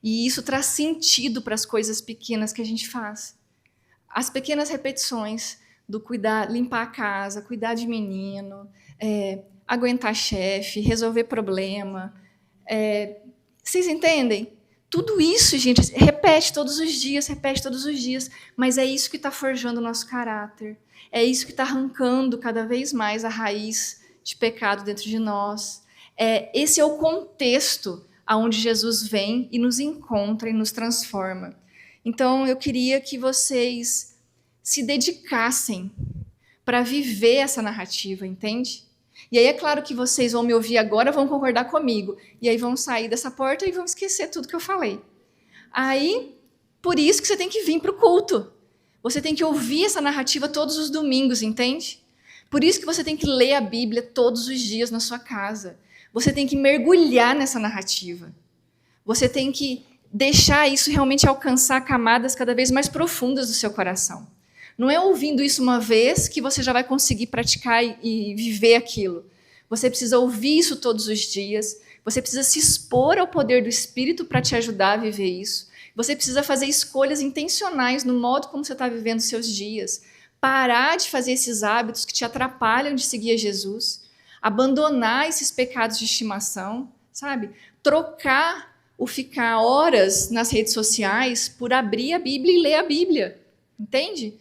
E isso traz sentido para as coisas pequenas que a gente faz. As pequenas repetições do cuidar, limpar a casa, cuidar de menino, aguentar chefe, resolver problema. Vocês entendem? Tudo isso, gente, repete todos os dias, mas é isso que está forjando o nosso caráter. É isso que está arrancando cada vez mais a raiz de pecado dentro de nós. Esse é o contexto aonde Jesus vem e nos encontra e nos transforma. Então, eu queria que vocês se dedicassem para viver essa narrativa, entende? E aí é claro que vocês vão me ouvir agora, vão concordar comigo, e aí vão sair dessa porta e vão esquecer tudo que eu falei. Aí, por isso que você tem que vir para o culto. Você tem que ouvir essa narrativa todos os domingos, entende? Por isso que você tem que ler a Bíblia todos os dias na sua casa. Você tem que mergulhar nessa narrativa. Você tem que deixar isso realmente alcançar camadas cada vez mais profundas do seu coração. Não é ouvindo isso uma vez que você já vai conseguir praticar e viver aquilo. Você precisa ouvir isso todos os dias. Você precisa se expor ao poder do Espírito para te ajudar a viver isso. Você precisa fazer escolhas intencionais no modo como você está vivendo os seus dias. Parar de fazer esses hábitos que te atrapalham de seguir a Jesus. Abandonar esses pecados de estimação, sabe? Trocar o ficar horas nas redes sociais por abrir a Bíblia e ler a Bíblia. Entende?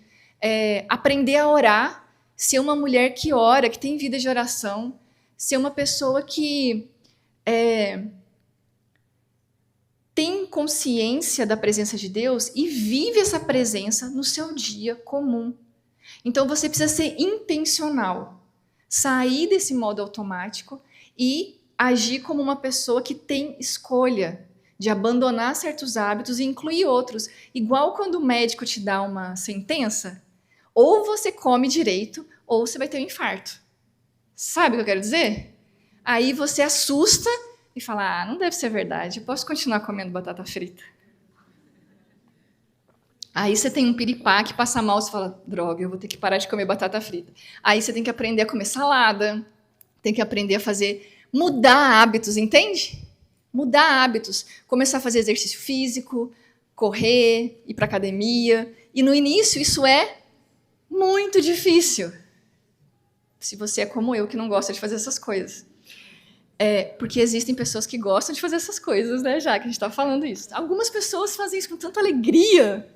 Aprender a orar, ser uma mulher que ora, que tem vida de oração, ser uma pessoa que tem consciência da presença de Deus e vive essa presença no seu dia comum. Então você precisa ser intencional, sair desse modo automático e agir como uma pessoa que tem escolha de abandonar certos hábitos e incluir outros. Igual quando o médico te dá uma sentença, ou você come direito, ou você vai ter um infarto. Sabe o que eu quero dizer? Aí você assusta e fala, não deve ser verdade, eu posso continuar comendo batata frita. Aí você tem um piripaque, passa mal, você fala, droga, eu vou ter que parar de comer batata frita. Aí você tem que aprender a comer salada, tem que aprender a mudar hábitos, entende? Mudar hábitos, começar a fazer exercício físico, correr, ir para academia. E no início isso é muito difícil. Se você é como eu, que não gosta de fazer essas coisas. Porque existem pessoas que gostam de fazer essas coisas, né? Já que a gente está falando isso. Algumas pessoas fazem isso com tanta alegria.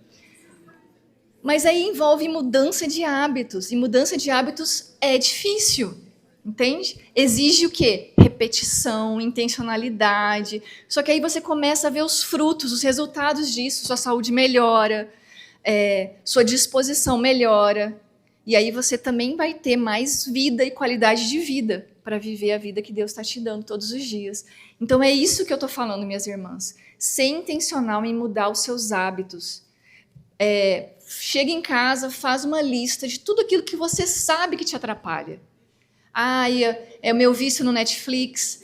Mas aí envolve mudança de hábitos. E mudança de hábitos é difícil. Entende? Exige o quê? Repetição, intencionalidade. Só que aí você começa a ver os frutos, os resultados disso. Sua saúde melhora, sua disposição melhora. E aí você também vai ter mais vida e qualidade de vida para viver a vida que Deus está te dando todos os dias. Então é isso que eu estou falando, minhas irmãs. Ser intencional em mudar os seus hábitos. Chega em casa, faz uma lista de tudo aquilo que você sabe que te atrapalha. É o meu vício no Netflix,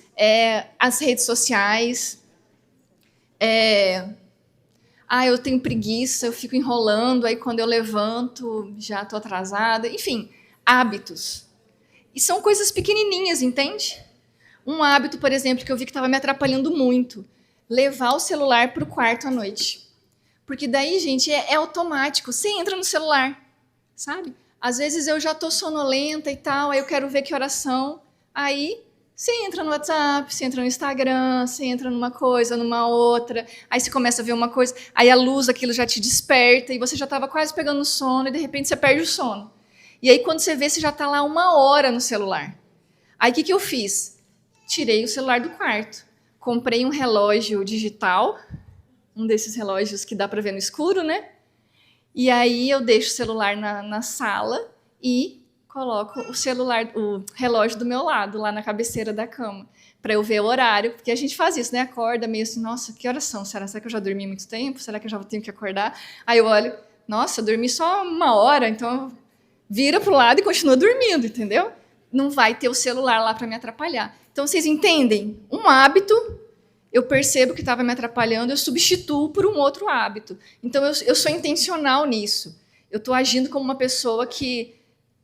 as redes sociais, eu tenho preguiça, eu fico enrolando, aí quando eu levanto já estou atrasada. Enfim, hábitos. E são coisas pequenininhas, entende? Um hábito, por exemplo, que eu vi que estava me atrapalhando muito, levar o celular para o quarto à noite. Porque daí, gente, é automático, você entra no celular, sabe? Às vezes eu já estou sonolenta e tal, aí eu quero ver que horas são. Aí você entra no WhatsApp, você entra no Instagram, você entra numa coisa, numa outra. Aí você começa a ver uma coisa, aí a luz, aquilo já te desperta e você já estava quase pegando sono e de repente você perde o sono. E aí quando você vê, você já está lá 1 hora no celular. Aí o que eu fiz? Tirei o celular do quarto. Comprei um relógio digital, um desses relógios que dá para ver no escuro, né? E aí eu deixo o celular na sala e coloco o relógio do meu lado, lá na cabeceira da cama, para eu ver o horário, porque a gente faz isso, né? Acorda meio assim, nossa, que horas são? Será que eu já dormi muito tempo? Será que eu já tenho que acordar? Aí eu olho, nossa, eu dormi só 1 hora, então vira pro lado e continua dormindo, entendeu? Não vai ter o celular lá para me atrapalhar. Então vocês entendem? Um hábito, eu percebo que estava me atrapalhando, eu substituo por um outro hábito. Então, eu sou intencional nisso. Eu estou agindo como uma pessoa que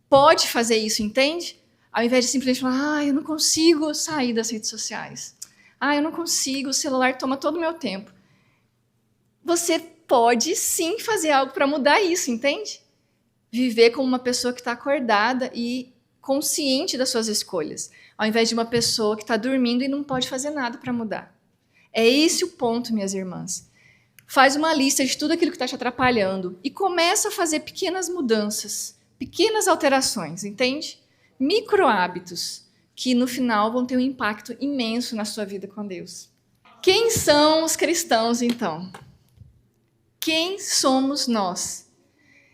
pode fazer isso, entende? Ao invés de simplesmente falar, eu não consigo sair das redes sociais. Eu não consigo, o celular toma todo o meu tempo. Você pode, sim, fazer algo para mudar isso, entende? Viver como uma pessoa que está acordada e consciente das suas escolhas, ao invés de uma pessoa que está dormindo e não pode fazer nada para mudar. É esse o ponto, minhas irmãs. Faz uma lista de tudo aquilo que está te atrapalhando e começa a fazer pequenas mudanças, pequenas alterações, entende? Micro hábitos que no final vão ter um impacto imenso na sua vida com Deus. Quem são os cristãos, então? Quem somos nós?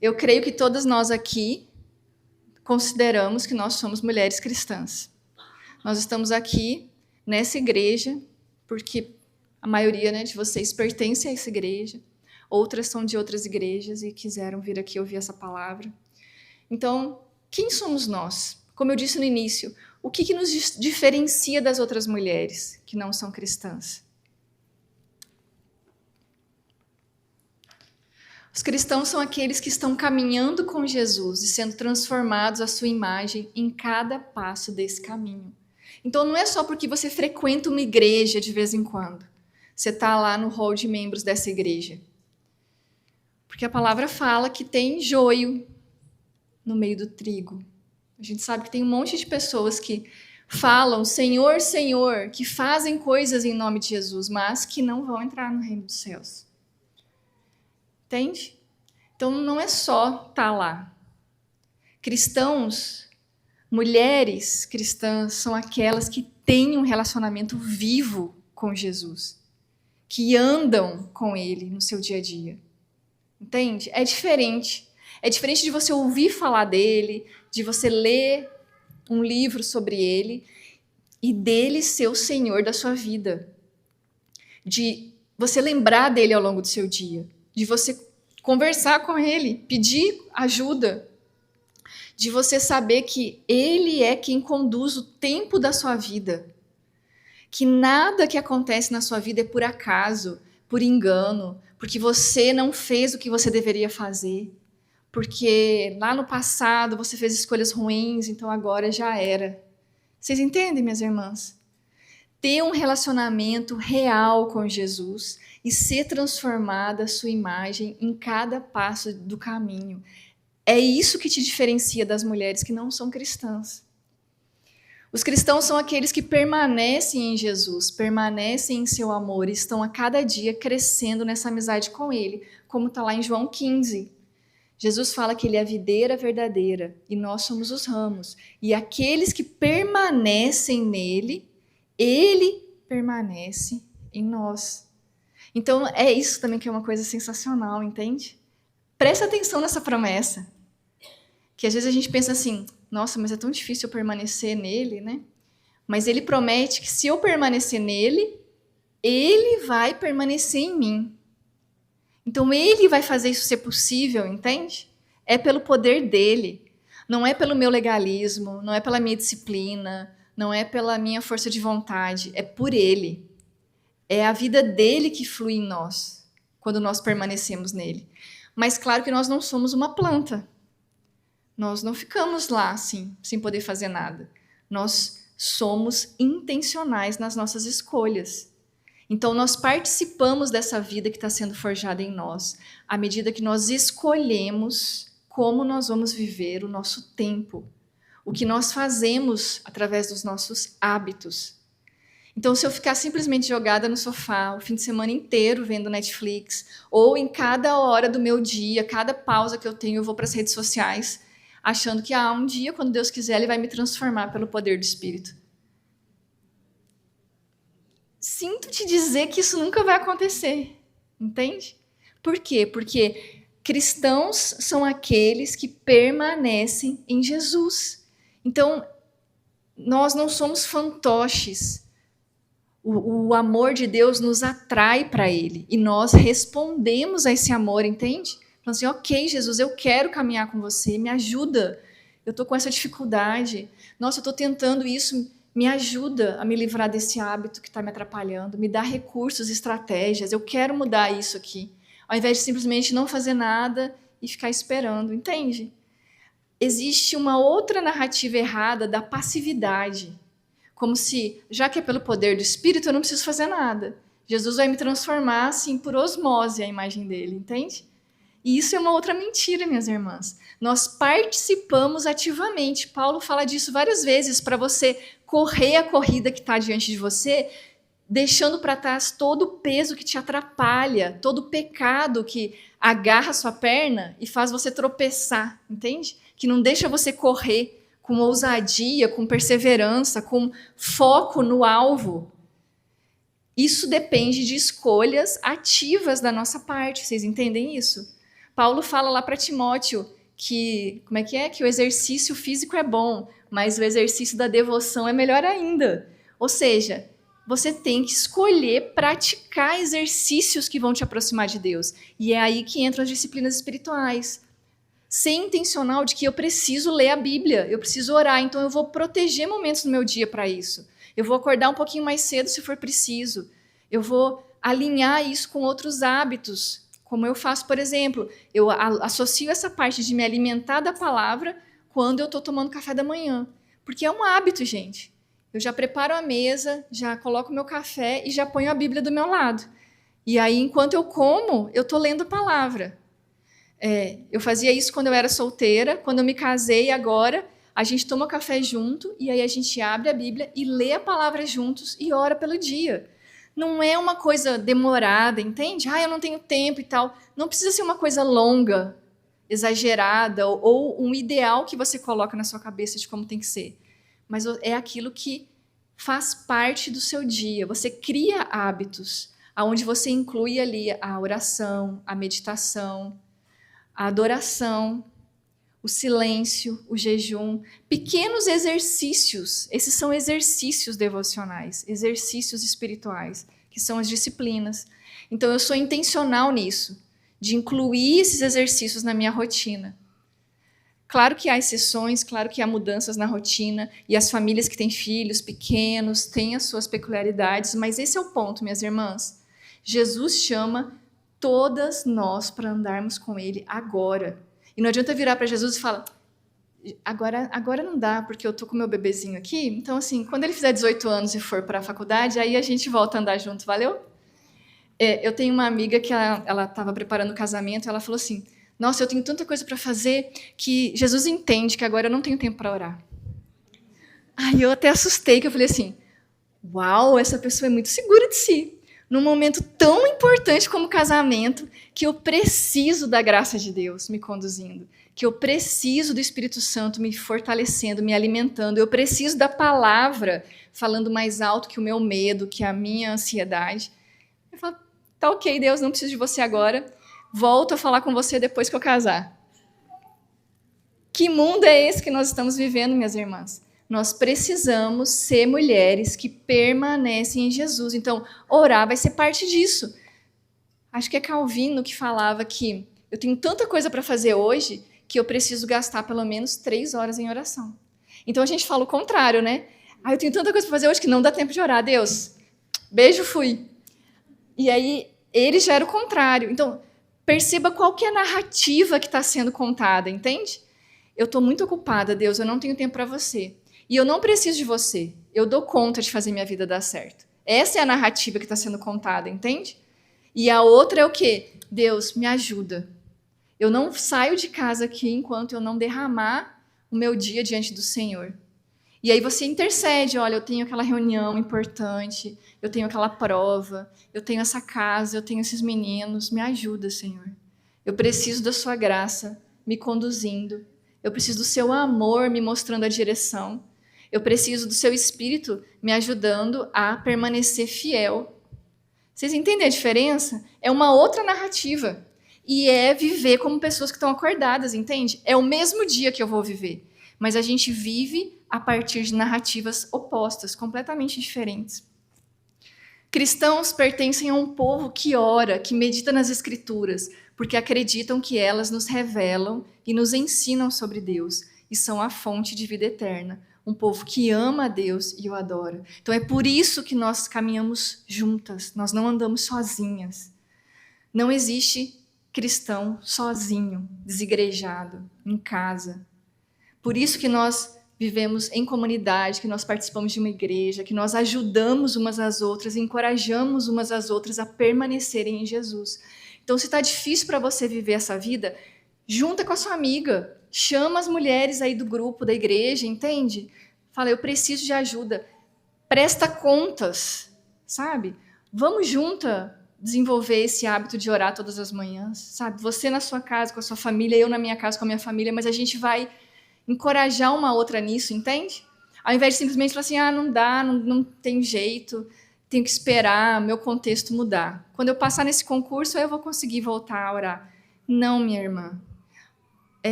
Eu creio que todas nós aqui consideramos que nós somos mulheres cristãs. Nós estamos aqui nessa igreja porque a maioria, né, de vocês pertence a essa igreja, outras são de outras igrejas e quiseram vir aqui ouvir essa palavra. Então, quem somos nós? Como eu disse no início, O que nos diferencia das outras mulheres que não são cristãs? Os cristãos são aqueles que estão caminhando com Jesus e sendo transformados à sua imagem em cada passo desse caminho. Então não é só porque você frequenta uma igreja de vez em quando. Você está lá no hall de membros dessa igreja. Porque a palavra fala que tem joio no meio do trigo. A gente sabe que tem um monte de pessoas que falam Senhor, Senhor, que fazem coisas em nome de Jesus, mas que não vão entrar no reino dos céus. Entende? Então não é só estar lá. Cristãos, mulheres cristãs, são aquelas que têm um relacionamento vivo com Jesus, que andam com Ele no seu dia a dia. Entende? É diferente. É diferente de você ouvir falar dele, de você ler um livro sobre ele e dele ser o Senhor da sua vida. De você lembrar dele ao longo do seu dia. De você conversar com ele, pedir ajuda. De você saber que ele é quem conduz o tempo da sua vida. Que nada que acontece na sua vida é por acaso, por engano, porque você não fez o que você deveria fazer. Porque lá no passado você fez escolhas ruins, então agora já era. Vocês entendem, minhas irmãs? Ter um relacionamento real com Jesus e ser transformada a sua imagem em cada passo do caminho. É isso que te diferencia das mulheres que não são cristãs. Os cristãos são aqueles que permanecem em Jesus, permanecem em seu amor e estão a cada dia crescendo nessa amizade com Ele, como está lá em João 15. Jesus fala que Ele é a videira verdadeira e nós somos os ramos. E aqueles que permanecem nele, Ele permanece em nós. Então é isso também que é uma coisa sensacional, entende? Presta atenção nessa promessa. Que às vezes a gente pensa assim, nossa, mas é tão difícil eu permanecer nele, né? Mas ele promete que se eu permanecer nele, ele vai permanecer em mim. Então ele vai fazer isso ser possível, entende? É pelo poder dele. Não é pelo meu legalismo, não é pela minha disciplina, não é pela minha força de vontade, é por ele. É a vida dele que flui em nós, quando nós permanecemos nele. Mas claro que nós não somos uma planta. Nós não ficamos lá assim, sem poder fazer nada. Nós somos intencionais nas nossas escolhas. Então, nós participamos dessa vida que está sendo forjada em nós, à medida que nós escolhemos como nós vamos viver o nosso tempo, o que nós fazemos através dos nossos hábitos. Então, se eu ficar simplesmente jogada no sofá o fim de semana inteiro vendo Netflix, ou em cada hora do meu dia, cada pausa que eu tenho, eu vou para as redes sociais, achando que um dia, quando Deus quiser, Ele vai me transformar pelo poder do Espírito. Sinto te dizer que isso nunca vai acontecer, entende? Por quê? Porque cristãos são aqueles que permanecem em Jesus. Então, nós não somos fantoches. O amor de Deus nos atrai para Ele e nós respondemos a esse amor, entende? Falando assim, ok, Jesus, eu quero caminhar com você, me ajuda. Eu estou com essa dificuldade. Nossa, eu estou tentando isso, me ajuda a me livrar desse hábito que está me atrapalhando, me dá recursos, estratégias, eu quero mudar isso aqui. Ao invés de simplesmente não fazer nada e ficar esperando, entende? Existe uma outra narrativa errada da passividade. Como se, já que é pelo poder do Espírito, eu não preciso fazer nada. Jesus vai me transformar, assim, por osmose a imagem dele, entende? E isso é uma outra mentira, minhas irmãs. Nós participamos ativamente. Paulo fala disso várias vezes, para você correr a corrida que está diante de você, deixando para trás todo o peso que te atrapalha, todo o pecado que agarra a sua perna e faz você tropeçar, entende? Que não deixa você correr com ousadia, com perseverança, com foco no alvo. Isso depende de escolhas ativas da nossa parte, vocês entendem isso? Paulo fala lá para Timóteo que, que o exercício físico é bom, mas o exercício da devoção é melhor ainda. Ou seja, você tem que escolher praticar exercícios que vão te aproximar de Deus. E é aí que entram as disciplinas espirituais. ser intencional de que eu preciso ler a Bíblia, eu preciso orar, então eu vou proteger momentos no meu dia para isso. Eu vou acordar um pouquinho mais cedo se for preciso. Eu vou alinhar isso com outros hábitos, como eu faço, por exemplo, eu associo essa parte de me alimentar da palavra quando eu estou tomando café da manhã, porque é um hábito, gente. Eu já preparo a mesa, já coloco meu café e já ponho a Bíblia do meu lado. E aí, enquanto eu como, eu estou lendo a palavra. Eu fazia isso quando eu era solteira, quando eu me casei agora, a gente toma café junto e aí a gente abre a Bíblia e lê a palavra juntos e ora pelo dia. Não é uma coisa demorada, entende? Eu não tenho tempo e tal. Não precisa ser uma coisa longa, exagerada ou um ideal que você coloca na sua cabeça de como tem que ser. Mas é aquilo que faz parte do seu dia. Você cria hábitos, onde você inclui ali a oração, a meditação, a adoração, o silêncio, o jejum, pequenos exercícios. Esses são exercícios devocionais, exercícios espirituais, que são as disciplinas. Então, eu sou intencional nisso, de incluir esses exercícios na minha rotina. Claro que há exceções, claro que há mudanças na rotina, e as famílias que têm filhos pequenos têm as suas peculiaridades, mas esse é o ponto, minhas irmãs. Jesus chama todas nós para andarmos com Ele agora. E não adianta virar para Jesus e falar, agora não dá, porque eu tô com meu bebezinho aqui, então assim, quando ele fizer 18 anos e for para a faculdade, aí a gente volta a andar junto, valeu? Eu tenho uma amiga que ela estava preparando o casamento, e ela falou assim, nossa, eu tenho tanta coisa para fazer que Jesus entende que agora eu não tenho tempo para orar. Aí eu até assustei, que eu falei assim, uau, essa pessoa é muito segura de si. Num momento tão importante como o casamento, que eu preciso da graça de Deus me conduzindo, que eu preciso do Espírito Santo me fortalecendo, me alimentando, eu preciso da palavra falando mais alto que o meu medo, que a minha ansiedade. Eu falo, tá ok, Deus, não preciso de você agora, volto a falar com você depois que eu casar. Que mundo é esse que nós estamos vivendo, minhas irmãs? Nós precisamos ser mulheres que permanecem em Jesus. Então, orar vai ser parte disso. Acho que é Calvino que falava que eu tenho tanta coisa para fazer hoje que eu preciso gastar pelo menos 3 horas em oração. Então, a gente fala o contrário, né? Eu tenho tanta coisa para fazer hoje que não dá tempo de orar. Deus, beijo, fui. E aí, ele já era o contrário. Então, perceba qual que é a narrativa que está sendo contada, entende? Eu estou muito ocupada, Deus, eu não tenho tempo para você. E eu não preciso de você. Eu dou conta de fazer minha vida dar certo. Essa é a narrativa que está sendo contada, entende? E a outra é o quê? Deus, me ajuda. Eu não saio de casa aqui enquanto eu não derramar o meu dia diante do Senhor. E aí você intercede, olha, eu tenho aquela reunião importante, eu tenho aquela prova, eu tenho essa casa, eu tenho esses meninos, me ajuda, Senhor. Eu preciso da sua graça me conduzindo. Eu preciso do seu amor me mostrando a direção. Eu preciso do seu Espírito me ajudando a permanecer fiel. Vocês entendem a diferença? É uma outra narrativa. E é viver como pessoas que estão acordadas, entende? É o mesmo dia que eu vou viver. Mas a gente vive a partir de narrativas opostas, completamente diferentes. Cristãos pertencem a um povo que ora, que medita nas Escrituras, porque acreditam que elas nos revelam e nos ensinam sobre Deus e são a fonte de vida eterna. Um povo que ama a Deus e o adora. Então é por isso que nós caminhamos juntas, nós não andamos sozinhas. Não existe cristão sozinho, desigrejado, em casa. Por isso que nós vivemos em comunidade, que nós participamos de uma igreja, que nós ajudamos umas às outras, encorajamos umas às outras a permanecerem em Jesus. Então, se está difícil para você viver essa vida, junta com a sua amiga, chama as mulheres aí do grupo, da igreja, entende? Fala, eu preciso de ajuda. Presta contas, sabe? Vamos junta desenvolver esse hábito de orar todas as manhãs, sabe? Você na sua casa com a sua família, eu na minha casa com a minha família, mas a gente vai encorajar uma outra nisso, entende? Ao invés de simplesmente falar assim, não dá, não tem jeito, tenho que esperar meu contexto mudar. Quando eu passar nesse concurso, eu vou conseguir voltar a orar. Não, minha irmã.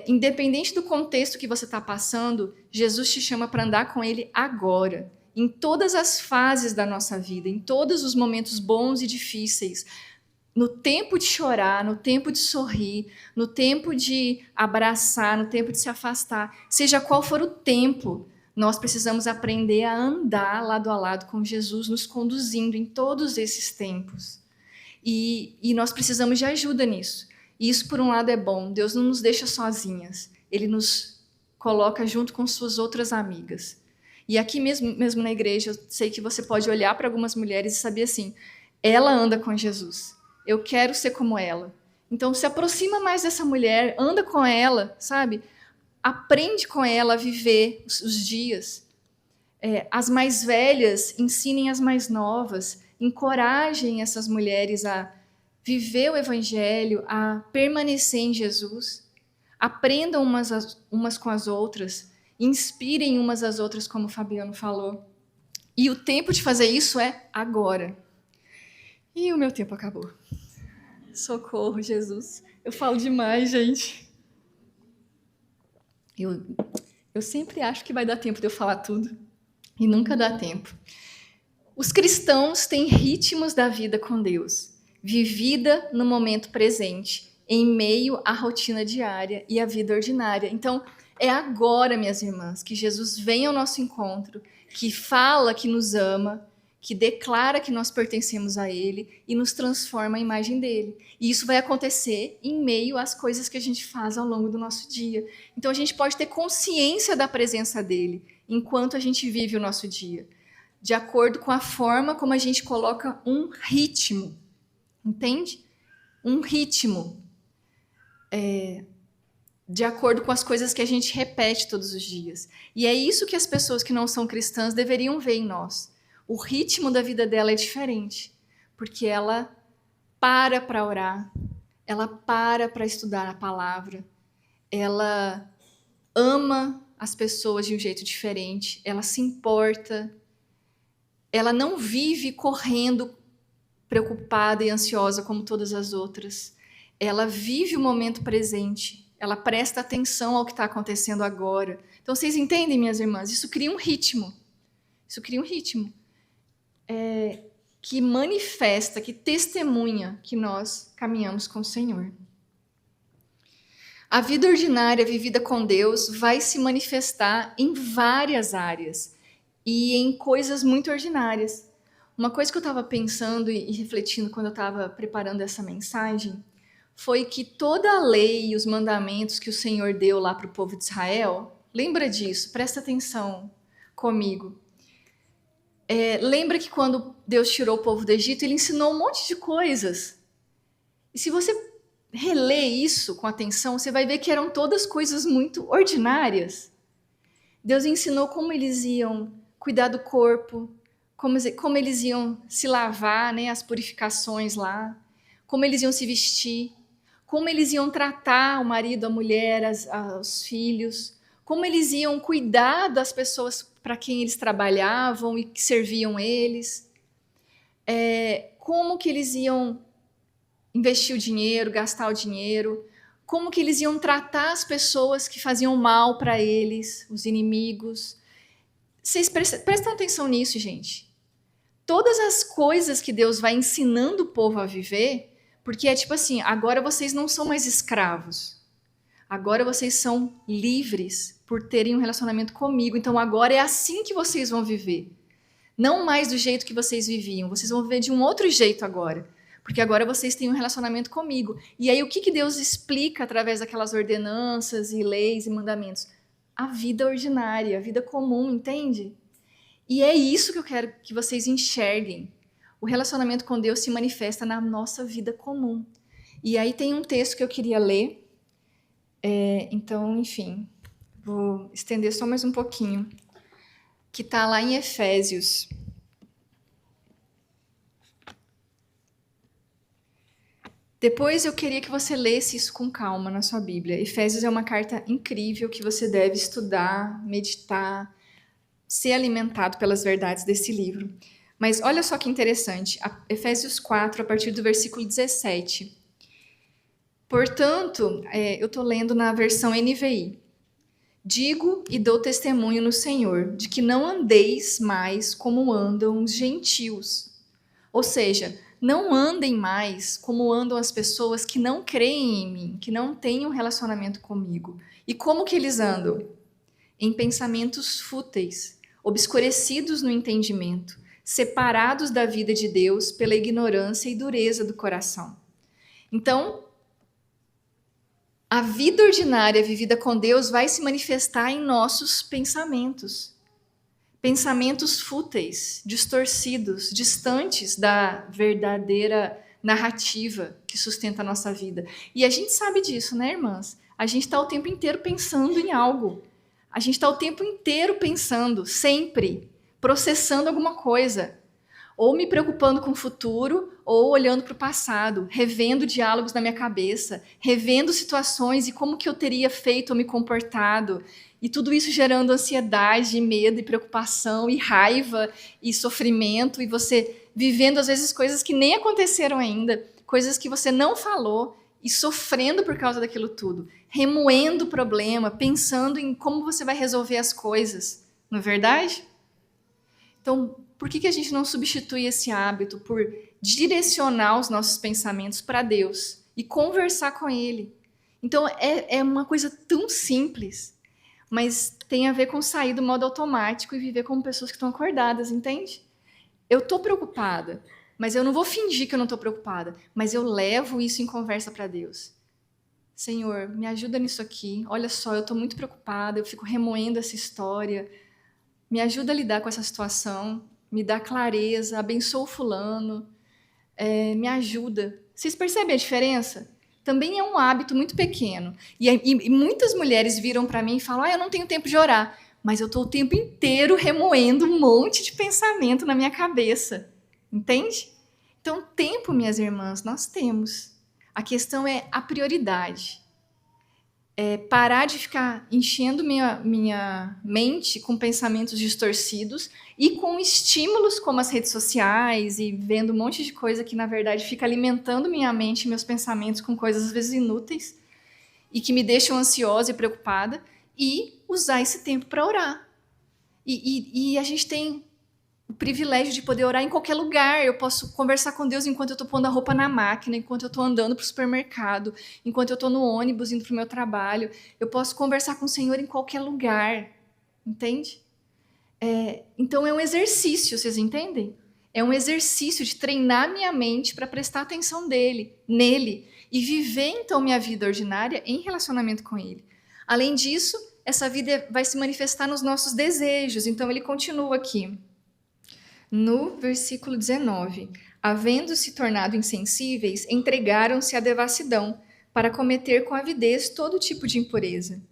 Independente do contexto que você está passando, Jesus te chama para andar com Ele agora, em todas as fases da nossa vida, em todos os momentos bons e difíceis. no tempo de chorar, no tempo de sorrir, no tempo de abraçar, no tempo de se afastar, seja qual for o tempo, nós precisamos aprender a andar lado a lado com Jesus, nos conduzindo em todos esses tempos. E nós precisamos de ajuda nisso. E isso, por um lado, é bom. Deus não nos deixa sozinhas. Ele nos coloca junto com suas outras amigas. E aqui mesmo na igreja, eu sei que você pode olhar para algumas mulheres e saber assim, ela anda com Jesus. Eu quero ser como ela. Então, se aproxima mais dessa mulher, anda com ela, sabe? Aprende com ela a viver os dias. As mais velhas ensinem as mais novas, encorajem essas mulheres a viver o evangelho, a permanecer em Jesus. Aprendam umas com as outras, inspirem umas às outras, como o Fabiano falou. E o tempo de fazer isso é agora. E o meu tempo acabou. Socorro, Jesus. Eu falo demais, gente. Eu sempre acho que vai dar tempo de eu falar tudo. E nunca dá tempo. Os cristãos têm ritmos da vida com Deus, vivida no momento presente, em meio à rotina diária e à vida ordinária. Então, é agora, minhas irmãs, que Jesus vem ao nosso encontro, que fala que nos ama, que declara que nós pertencemos a Ele e nos transforma à imagem dele. E isso vai acontecer em meio às coisas que a gente faz ao longo do nosso dia. Então, a gente pode ter consciência da presença dele enquanto a gente vive o nosso dia, de acordo com a forma como a gente coloca um ritmo, entende? Um ritmo, de acordo com as coisas que a gente repete todos os dias. E é isso que as pessoas que não são cristãs deveriam ver em nós. O ritmo da vida dela é diferente, porque ela para orar, ela para estudar a palavra, ela ama as pessoas de um jeito diferente, ela se importa, ela não vive correndo, preocupada e ansiosa como todas as outras. Ela vive o momento presente, ela presta atenção ao que está acontecendo agora. Então, vocês entendem, minhas irmãs? Isso cria um ritmo. Isso cria um ritmo que manifesta, que testemunha que nós caminhamos com o Senhor. A vida ordinária vivida com Deus vai se manifestar em várias áreas e em coisas muito ordinárias. Uma coisa que eu estava pensando e refletindo quando eu estava preparando essa mensagem foi que toda a lei e os mandamentos que o Senhor deu lá para o povo de Israel, lembra disso, presta atenção comigo. Lembra que quando Deus tirou o povo do Egito, ele ensinou um monte de coisas. E se você reler isso com atenção, você vai ver que eram todas coisas muito ordinárias. Deus ensinou como eles iam cuidar do corpo, como eles iam se lavar, né, as purificações lá, como eles iam se vestir, como eles iam tratar o marido, a mulher, os filhos, como eles iam cuidar das pessoas para quem eles trabalhavam e que serviam eles, como que eles iam investir o dinheiro, gastar o dinheiro, como que eles iam tratar as pessoas que faziam mal para eles, os inimigos. Vocês prestam atenção nisso, gente. Todas as coisas que Deus vai ensinando o povo a viver, porque é tipo assim, agora vocês não são mais escravos. Agora vocês são livres por terem um relacionamento comigo. Então agora é assim que vocês vão viver. Não mais do jeito que vocês viviam. Vocês vão viver de um outro jeito agora. Porque agora vocês têm um relacionamento comigo. E aí o que Deus explica através daquelas ordenanças e leis e mandamentos? A vida ordinária, a vida comum, entende? E é isso que eu quero que vocês enxerguem. O relacionamento com Deus se manifesta na nossa vida comum. E aí tem um texto que eu queria ler. Então, enfim, vou estender só mais um pouquinho. Que está lá em Efésios. Depois eu queria que você lesse isso com calma na sua Bíblia. Efésios é uma carta incrível que você deve estudar, meditar, ser alimentado pelas verdades desse livro. Mas olha só que interessante, Efésios 4, a partir do versículo 17. Portanto, eu estou lendo na versão NVI. Digo e dou testemunho no Senhor, de que não andeis mais como andam os gentios, Ou seja, não andem mais como andam as pessoas que não creem em mim, que não têm um relacionamento comigo. E como que eles andam? Em pensamentos fúteis, obscurecidos no entendimento, separados da vida de Deus pela ignorância e dureza do coração. Então, a vida ordinária vivida com Deus vai se manifestar em nossos pensamentos. Pensamentos fúteis, distorcidos, distantes da verdadeira narrativa que sustenta a nossa vida. E a gente sabe disso, né, irmãs? A gente está o tempo inteiro pensando em algo. A gente está o tempo inteiro pensando, sempre, processando alguma coisa. Ou me preocupando com o futuro, ou olhando para o passado, revendo diálogos na minha cabeça, revendo situações e como que eu teria feito ou me comportado. E tudo isso gerando ansiedade, medo e preocupação, e raiva, e sofrimento, e você vivendo às vezes coisas que nem aconteceram ainda, coisas que você não falou, e sofrendo por causa daquilo tudo, remoendo o problema, pensando em como você vai resolver as coisas, não é verdade? Então, por que a gente não substitui esse hábito por direcionar os nossos pensamentos para Deus e conversar com Ele? Então, é uma coisa tão simples, mas tem a ver com sair do modo automático e viver como pessoas que estão acordadas, entende? Eu estou preocupada, mas eu não vou fingir que eu não estou preocupada, mas eu levo isso em conversa para Deus. Senhor, me ajuda nisso aqui. Olha só, eu estou muito preocupada, eu fico remoendo essa história. Me ajuda a lidar com essa situação, me dá clareza, abençoa o fulano, me ajuda. Vocês percebem a diferença? Também é um hábito muito pequeno. E muitas mulheres viram para mim e falam, eu não tenho tempo de orar, mas eu estou o tempo inteiro remoendo um monte de pensamento na minha cabeça. Entende? Então, tempo, minhas irmãs, nós temos. A questão é a prioridade. Parar de ficar enchendo minha mente com pensamentos distorcidos e com estímulos como as redes sociais e vendo um monte de coisa que, na verdade, fica alimentando minha mente e meus pensamentos com coisas, às vezes, inúteis e que me deixam ansiosa e preocupada, e usar esse tempo para orar. E a gente tem o privilégio de poder orar em qualquer lugar. Eu posso conversar com Deus enquanto eu estou pondo a roupa na máquina, enquanto eu estou andando para o supermercado, enquanto eu estou no ônibus indo para o meu trabalho. Eu posso conversar com o Senhor em qualquer lugar, entende? Então é um exercício, vocês entendem? É um exercício de treinar minha mente para prestar atenção nele, e viver então minha vida ordinária em relacionamento com Ele. Além disso, essa vida vai se manifestar nos nossos desejos. Então ele continua aqui. No versículo 19, havendo-se tornado insensíveis, entregaram-se à devassidão, para cometer com avidez todo tipo de impureza.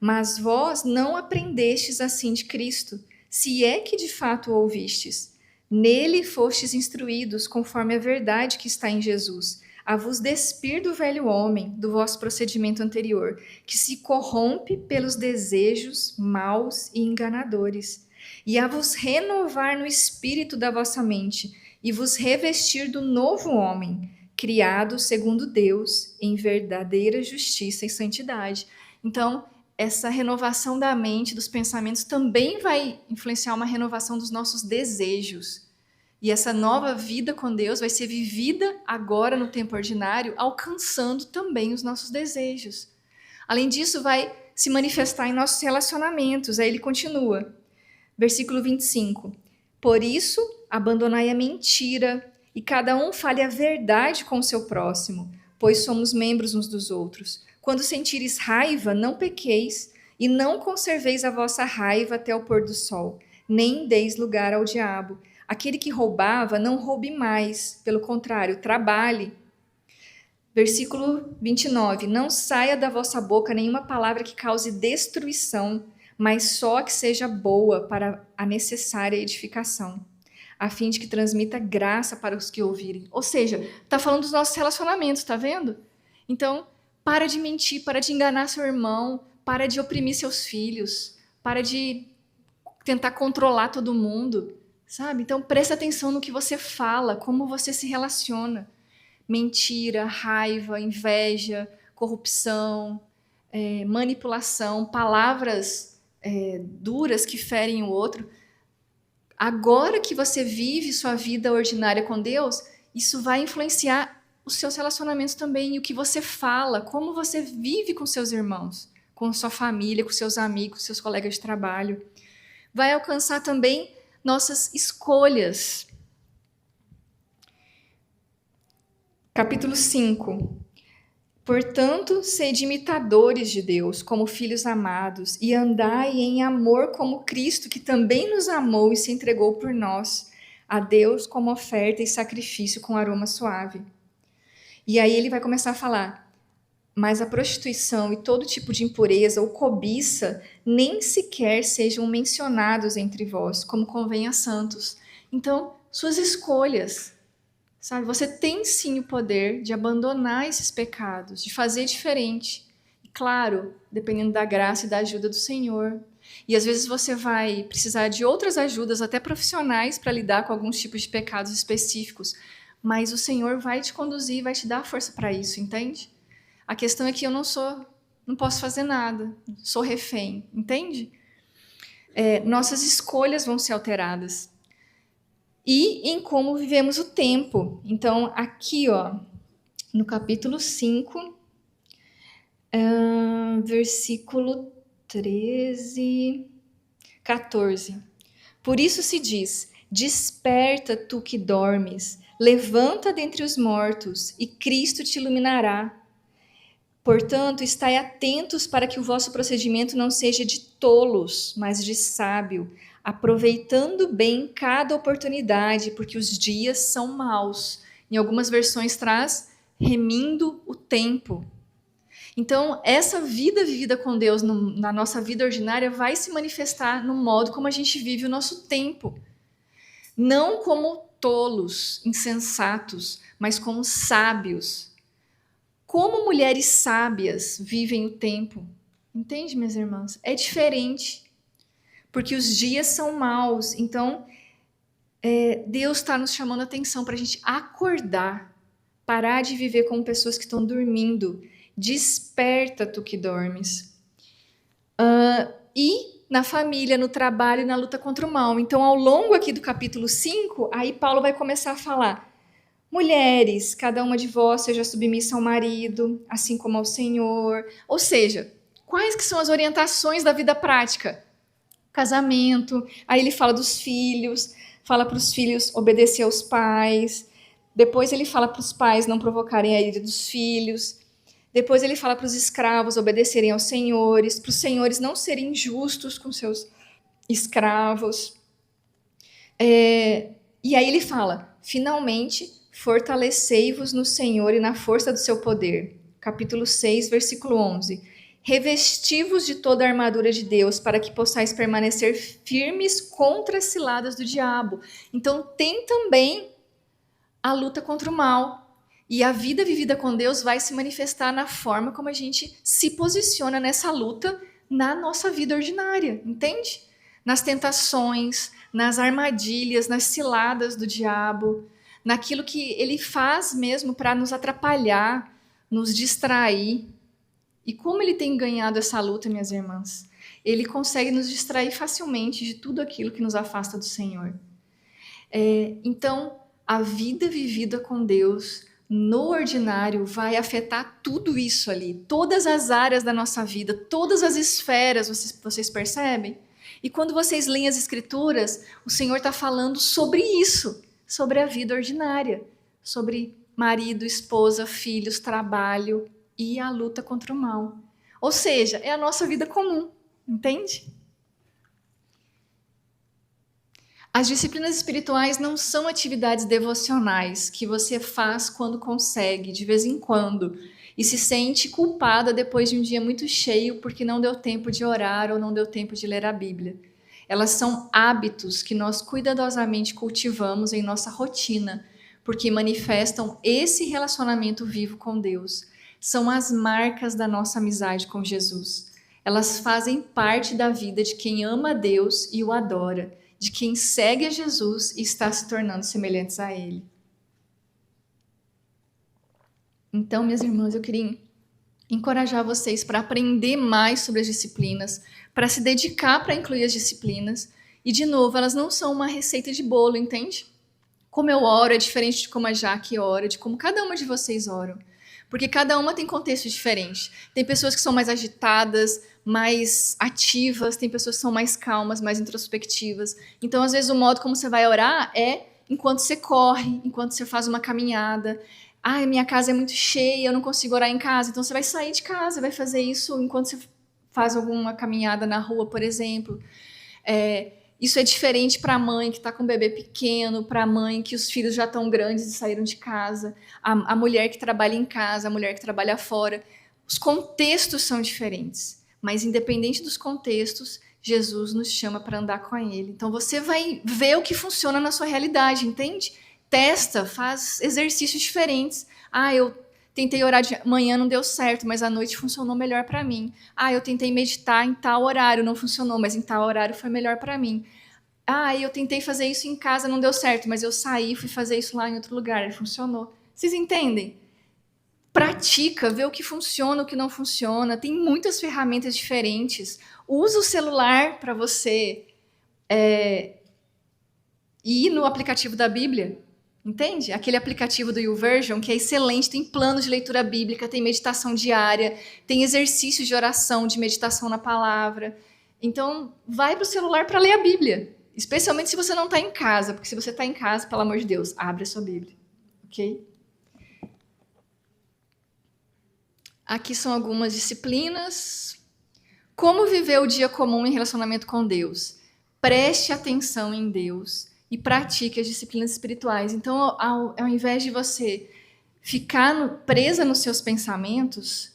Mas vós não aprendestes assim de Cristo, se é que de fato o ouvistes. Nele fostes instruídos, conforme a verdade que está em Jesus, a vos despir do velho homem, do vosso procedimento anterior, que se corrompe pelos desejos maus e enganadores, e a vos renovar no espírito da vossa mente, e vos revestir do novo homem, criado segundo Deus, em verdadeira justiça e santidade. Então, essa renovação da mente, dos pensamentos, também vai influenciar uma renovação dos nossos desejos. E essa nova vida com Deus vai ser vivida agora no tempo ordinário, alcançando também os nossos desejos. Além disso, vai se manifestar em nossos relacionamentos. Aí ele continua. Versículo 25. Por isso, abandonai a mentira, e cada um fale a verdade com o seu próximo, pois somos membros uns dos outros. Quando sentires raiva, não pequeis, e não conserveis a vossa raiva até o pôr do sol, nem deis lugar ao diabo. Aquele que roubava, não roube mais, pelo contrário, trabalhe. Versículo 29. Não saia da vossa boca nenhuma palavra que cause destruição, mas só que seja boa para a necessária edificação, a fim de que transmita graça para os que ouvirem. Ou seja, está falando dos nossos relacionamentos, tá vendo? Então, para de mentir, para de enganar seu irmão, para de oprimir seus filhos, para de tentar controlar todo mundo, sabe? Então, presta atenção no que você fala, como você se relaciona. Mentira, raiva, inveja, corrupção, manipulação, palavras duras que ferem o outro, Agora que você vive sua vida ordinária com Deus, isso vai influenciar os seus relacionamentos também, e o que você fala, como você vive com seus irmãos, com sua família, com seus amigos, seus colegas de trabalho. Vai alcançar também nossas escolhas. Capítulo 5. Portanto, sede imitadores de Deus, como filhos amados, e andai em amor como Cristo, que também nos amou e se entregou por nós, a Deus como oferta e sacrifício com aroma suave. E aí ele vai começar a falar, mas a prostituição e todo tipo de impureza ou cobiça nem sequer sejam mencionados entre vós, como convém a santos. Então, suas escolhas, sabe? Você tem sim o poder de abandonar esses pecados, de fazer diferente. E claro, dependendo da graça e da ajuda do Senhor. E às vezes você vai precisar de outras ajudas, até profissionais, para lidar com alguns tipos de pecados específicos. Mas o Senhor vai te conduzir, vai te dar força para isso, entende? A questão é que eu não posso fazer nada, sou refém, entende? Nossas escolhas vão ser alteradas. E em como vivemos o tempo. Então, aqui, ó, no capítulo 5, versículo 13, 14. Por isso se diz, desperta tu que dormes, levanta dentre os mortos, e Cristo te iluminará. Portanto, estai atentos para que o vosso procedimento não seja de tolos, mas de sábio, aproveitando bem cada oportunidade, porque os dias são maus. Em algumas versões traz remindo o tempo. Então, essa vida vivida com Deus na nossa vida ordinária vai se manifestar no modo como a gente vive o nosso tempo. Não como tolos, insensatos, mas como sábios. Como mulheres sábias vivem o tempo. Entende, minhas irmãs? É diferente. Porque os dias são maus. Então, Deus está nos chamando a atenção para a gente acordar. Parar de viver como pessoas que estão dormindo. Desperta tu que dormes. E na família, no trabalho e na luta contra o mal. Então, ao longo aqui do capítulo 5, aí Paulo vai começar a falar: mulheres, cada uma de vós seja submissa ao marido, assim como ao Senhor. Ou seja, quais que são as orientações da vida prática? Casamento, aí ele fala dos filhos, fala para os filhos obedecer aos pais, depois ele fala para os pais não provocarem a ira dos filhos, depois ele fala para os escravos obedecerem aos senhores, para os senhores não serem injustos com seus escravos. E aí ele fala, finalmente, fortalecei-vos no Senhor e na força do seu poder. Capítulo 6, versículo 11. Revesti-vos de toda a armadura de Deus, para que possais permanecer firmes contra as ciladas do diabo. Então tem também a luta contra o mal. E a vida vivida com Deus vai se manifestar na forma como a gente se posiciona nessa luta na nossa vida ordinária, entende? Nas tentações, nas armadilhas, nas ciladas do diabo, naquilo que ele faz mesmo para nos atrapalhar, nos distrair. E como ele tem ganhado essa luta, minhas irmãs? Ele consegue nos distrair facilmente de tudo aquilo que nos afasta do Senhor. Então, a vida vivida com Deus no ordinário vai afetar tudo isso ali, todas as áreas da nossa vida, todas as esferas, vocês percebem? E quando vocês leem as Escrituras, o Senhor está falando sobre isso, sobre a vida ordinária, sobre marido, esposa, filhos, trabalho e a luta contra o mal. Ou seja, é a nossa vida comum, entende? As disciplinas espirituais não são atividades devocionais que você faz quando consegue, de vez em quando, e se sente culpada depois de um dia muito cheio porque não deu tempo de orar ou não deu tempo de ler a Bíblia. Elas são hábitos que nós cuidadosamente cultivamos em nossa rotina, porque manifestam esse relacionamento vivo com Deus. São as marcas da nossa amizade com Jesus. Elas fazem parte da vida de quem ama a Deus e o adora, de quem segue a Jesus e está se tornando semelhantes a Ele. Então, minhas irmãs, eu queria encorajar vocês para aprender mais sobre as disciplinas, para se dedicar para incluir as disciplinas E, de novo, elas não são uma receita de bolo, entende? Como eu oro é diferente de como a Jaque ora, de como cada uma de vocês oram. Porque cada uma tem contexto diferente. Tem pessoas que são mais agitadas, mais ativas, tem pessoas que são mais calmas, mais introspectivas. Então, às vezes, o modo como você vai orar é enquanto você corre, enquanto você faz uma caminhada. Ai, minha casa é muito cheia, eu não consigo orar em casa. Então, você vai sair de casa, vai fazer isso enquanto você faz alguma caminhada na rua, por exemplo. Isso é diferente para a mãe que está com um bebê pequeno, para a mãe que os filhos já estão grandes e saíram de casa, a mulher que trabalha em casa, a mulher que trabalha fora. Os contextos são diferentes, mas independente dos contextos, Jesus nos chama para andar com Ele. Então você vai ver o que funciona na sua realidade, entende? Testa, faz exercícios diferentes. Eu tentei orar de manhã, não deu certo, mas à noite funcionou melhor para mim. Eu tentei meditar em tal horário, não funcionou, mas em tal horário foi melhor para mim. Eu tentei fazer isso em casa, não deu certo, mas eu saí e fui fazer isso lá em outro lugar, e funcionou. Vocês entendem? Pratica, vê o que funciona, o que não funciona. Tem muitas ferramentas diferentes. Usa o celular para você ir no aplicativo da Bíblia. Entende? Aquele aplicativo do YouVersion, que é excelente, tem planos de leitura bíblica, tem meditação diária, tem exercícios de oração, de meditação na palavra. Então, vai para o celular para ler a Bíblia. Especialmente se você não está em casa, porque se você está em casa, pelo amor de Deus, abre a sua Bíblia. Ok? Aqui são algumas disciplinas. Como viver o dia comum em relacionamento com Deus? Preste atenção em Deus e pratique as disciplinas espirituais. Então, ao invés de você ficar presa nos seus pensamentos,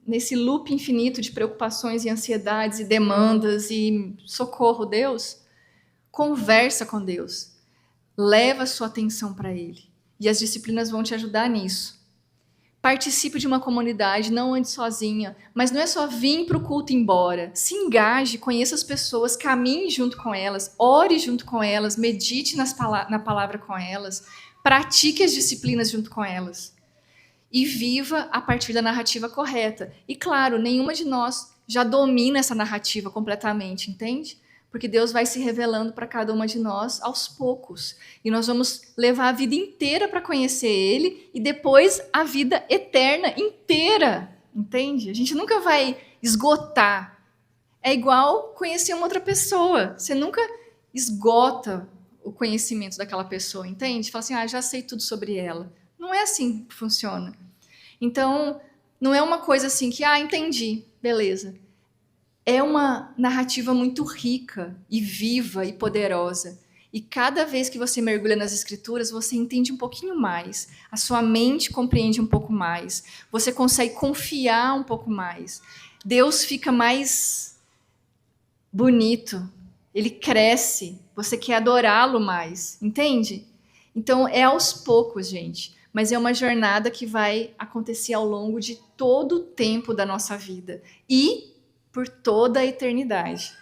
nesse loop infinito de preocupações e ansiedades e demandas e socorro, Deus, conversa com Deus. Leva sua atenção para Ele. E as disciplinas vão te ajudar nisso. Participe de uma comunidade, não ande sozinha, mas não é só vir para o culto e ir embora. Se engaje, conheça as pessoas, caminhe junto com elas, ore junto com elas, medite na palavra com elas, pratique as disciplinas junto com elas. E viva a partir da narrativa correta. E claro, nenhuma de nós já domina essa narrativa completamente, entende? Porque Deus vai se revelando para cada uma de nós aos poucos. E nós vamos levar a vida inteira para conhecer Ele e depois a vida eterna inteira, entende? A gente nunca vai esgotar. É igual conhecer uma outra pessoa. Você nunca esgota o conhecimento daquela pessoa, entende? Fala assim, já sei tudo sobre ela. Não é assim que funciona. Então, não é uma coisa assim que, entendi, beleza. É uma narrativa muito rica e viva e poderosa. E cada vez que você mergulha nas escrituras, você entende um pouquinho mais. A sua mente compreende um pouco mais. Você consegue confiar um pouco mais. Deus fica mais bonito. Ele cresce. Você quer adorá-lo mais. Entende? Então, é aos poucos, gente. Mas é uma jornada que vai acontecer ao longo de todo o tempo da nossa vida. E por toda a eternidade.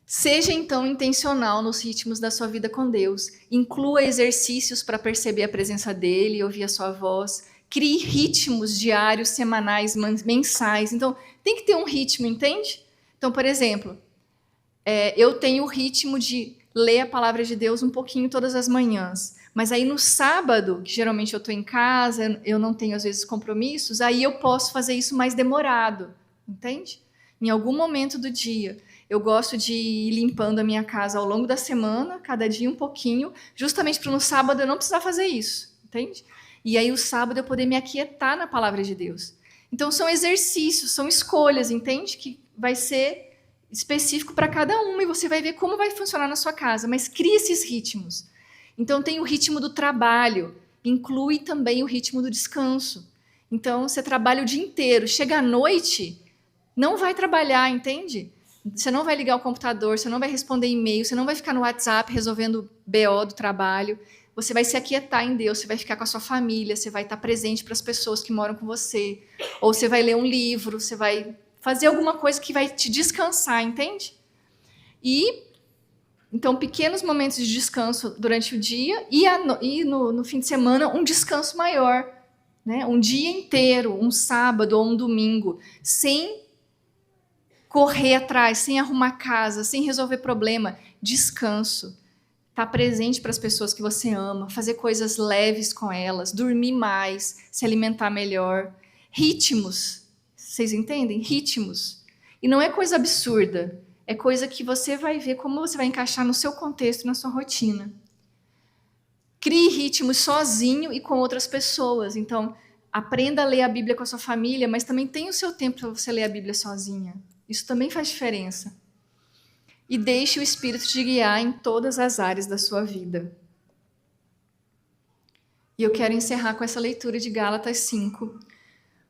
Seja, então, intencional nos ritmos da sua vida com Deus. Inclua exercícios para perceber a presença dele e ouvir a sua voz. Crie ritmos diários, semanais, mensais. Então, tem que ter um ritmo, entende? Então, por exemplo, eu tenho o ritmo de ler a palavra de Deus um pouquinho todas as manhãs. Mas aí no sábado, que geralmente eu estou em casa, eu não tenho às vezes compromissos, aí eu posso fazer isso mais demorado, entende? Em algum momento do dia. Eu gosto de ir limpando a minha casa ao longo da semana, cada dia um pouquinho, justamente para no sábado eu não precisar fazer isso, entende? E aí o sábado eu poder me aquietar na palavra de Deus. Então são exercícios, são escolhas, entende? Que vai ser específico para cada uma e você vai ver como vai funcionar na sua casa, mas crie esses ritmos. Então tem o ritmo do trabalho, inclui também o ritmo do descanso. Então você trabalha o dia inteiro, chega à noite, não vai trabalhar, entende? Você não vai ligar o computador, você não vai responder e-mail, você não vai ficar no WhatsApp resolvendo BO do trabalho, você vai se aquietar em Deus, você vai ficar com a sua família, você vai estar presente para as pessoas que moram com você, ou você vai ler um livro, você vai fazer alguma coisa que vai te descansar, entende? E, então, pequenos momentos de descanso durante o dia e no fim de semana, um descanso maior. Né? Um dia inteiro, um sábado ou um domingo, sem correr atrás, sem arrumar casa, sem resolver problema. Descanso. Estar presente para as pessoas que você ama, fazer coisas leves com elas, dormir mais, se alimentar melhor. Ritmos. Vocês entendem? Ritmos. E não é coisa absurda. É coisa que você vai ver como você vai encaixar no seu contexto, na sua rotina. Crie ritmos sozinho e com outras pessoas. Então, aprenda a ler a Bíblia com a sua família, mas também tenha o seu tempo para você ler a Bíblia sozinha. Isso também faz diferença. E deixe o Espírito te guiar em todas as áreas da sua vida. E eu quero encerrar com essa leitura de Gálatas 5.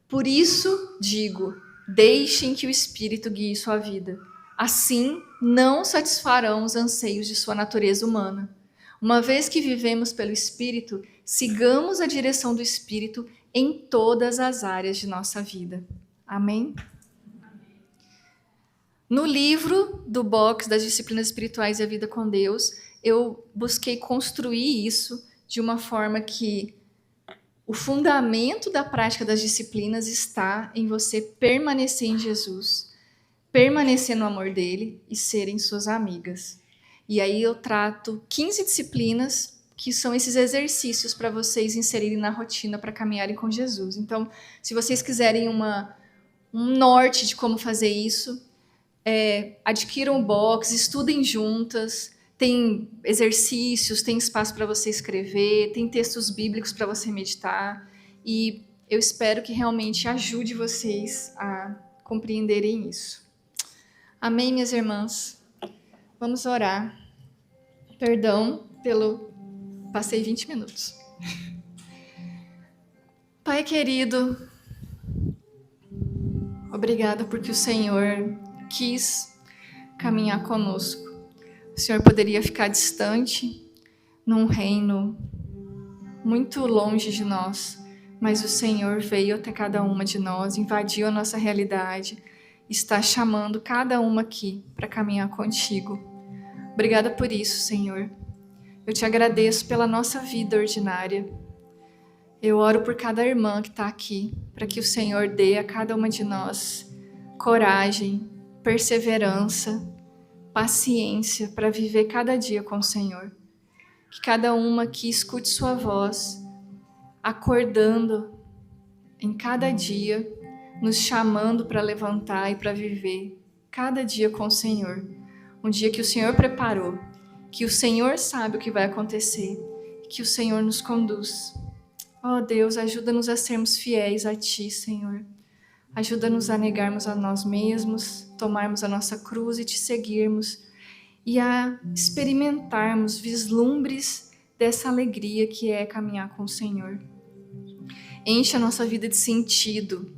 Por isso digo, deixem que o Espírito guie sua vida. Assim, não satisfarão os anseios de sua natureza humana. Uma vez que vivemos pelo Espírito, sigamos a direção do Espírito em todas as áreas de nossa vida. Amém? No livro do box das disciplinas espirituais e a vida com Deus, eu busquei construir isso de uma forma que o fundamento da prática das disciplinas está em você permanecer em Jesus, permanecer no amor dele e serem suas amigas. E aí eu trato 15 disciplinas que são esses exercícios para vocês inserirem na rotina para caminharem com Jesus. Então, se vocês quiserem um norte de como fazer isso, adquiram o box, estudem juntas, tem exercícios, tem espaço para você escrever, tem textos bíblicos para você meditar, e eu espero que realmente ajude vocês a compreenderem isso. Amém, minhas irmãs? Vamos orar. Perdão Passei 20 minutos. Pai querido, obrigada porque o Senhor quis caminhar conosco. O Senhor poderia ficar distante, num reino muito longe de nós, mas o Senhor veio até cada uma de nós, invadiu a nossa realidade, está chamando cada uma aqui para caminhar contigo. Obrigada por isso, Senhor. Eu te agradeço pela nossa vida ordinária. Eu oro por cada irmã que está aqui, para que o Senhor dê a cada uma de nós coragem, perseverança, paciência para viver cada dia com o Senhor. Que cada uma aqui escute sua voz, acordando em cada dia, nos chamando para levantar e para viver cada dia com o Senhor. Um dia que o Senhor preparou, que o Senhor sabe o que vai acontecer, que o Senhor nos conduz. Oh Deus, ajuda-nos a sermos fiéis a Ti, Senhor. Ajuda-nos a negarmos a nós mesmos, tomarmos a nossa cruz e Te seguirmos, e a experimentarmos vislumbres dessa alegria que é caminhar com o Senhor. Enche a nossa vida de sentido,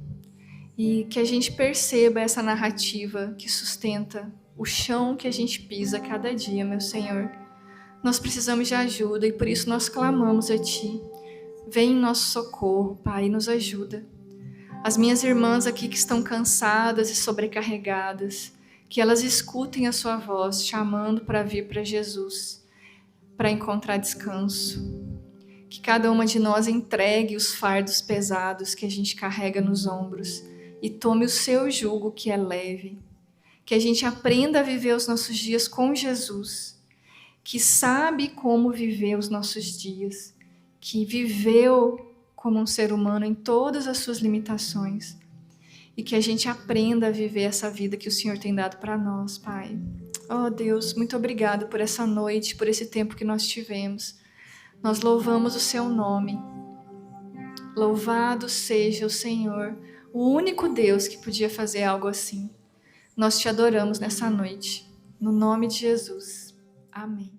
e que a gente perceba essa narrativa que sustenta o chão que a gente pisa cada dia, meu Senhor. Nós precisamos de ajuda e por isso nós clamamos a Ti. Vem em nosso socorro, Pai, nos ajuda. As minhas irmãs aqui que estão cansadas e sobrecarregadas, que elas escutem a Sua voz, chamando para vir para Jesus, para encontrar descanso. Que cada uma de nós entregue os fardos pesados que a gente carrega nos ombros e tome o Seu jugo que é leve. Que a gente aprenda a viver os nossos dias com Jesus, que sabe como viver os nossos dias, que viveu como um ser humano em todas as suas limitações, e que a gente aprenda a viver essa vida que o Senhor tem dado para nós, Pai. Oh Deus, muito obrigado por essa noite, por esse tempo que nós tivemos. Nós louvamos o Seu nome. Louvado seja o Senhor, o único Deus que podia fazer algo assim. Nós Te adoramos nessa noite, no nome de Jesus. Amém.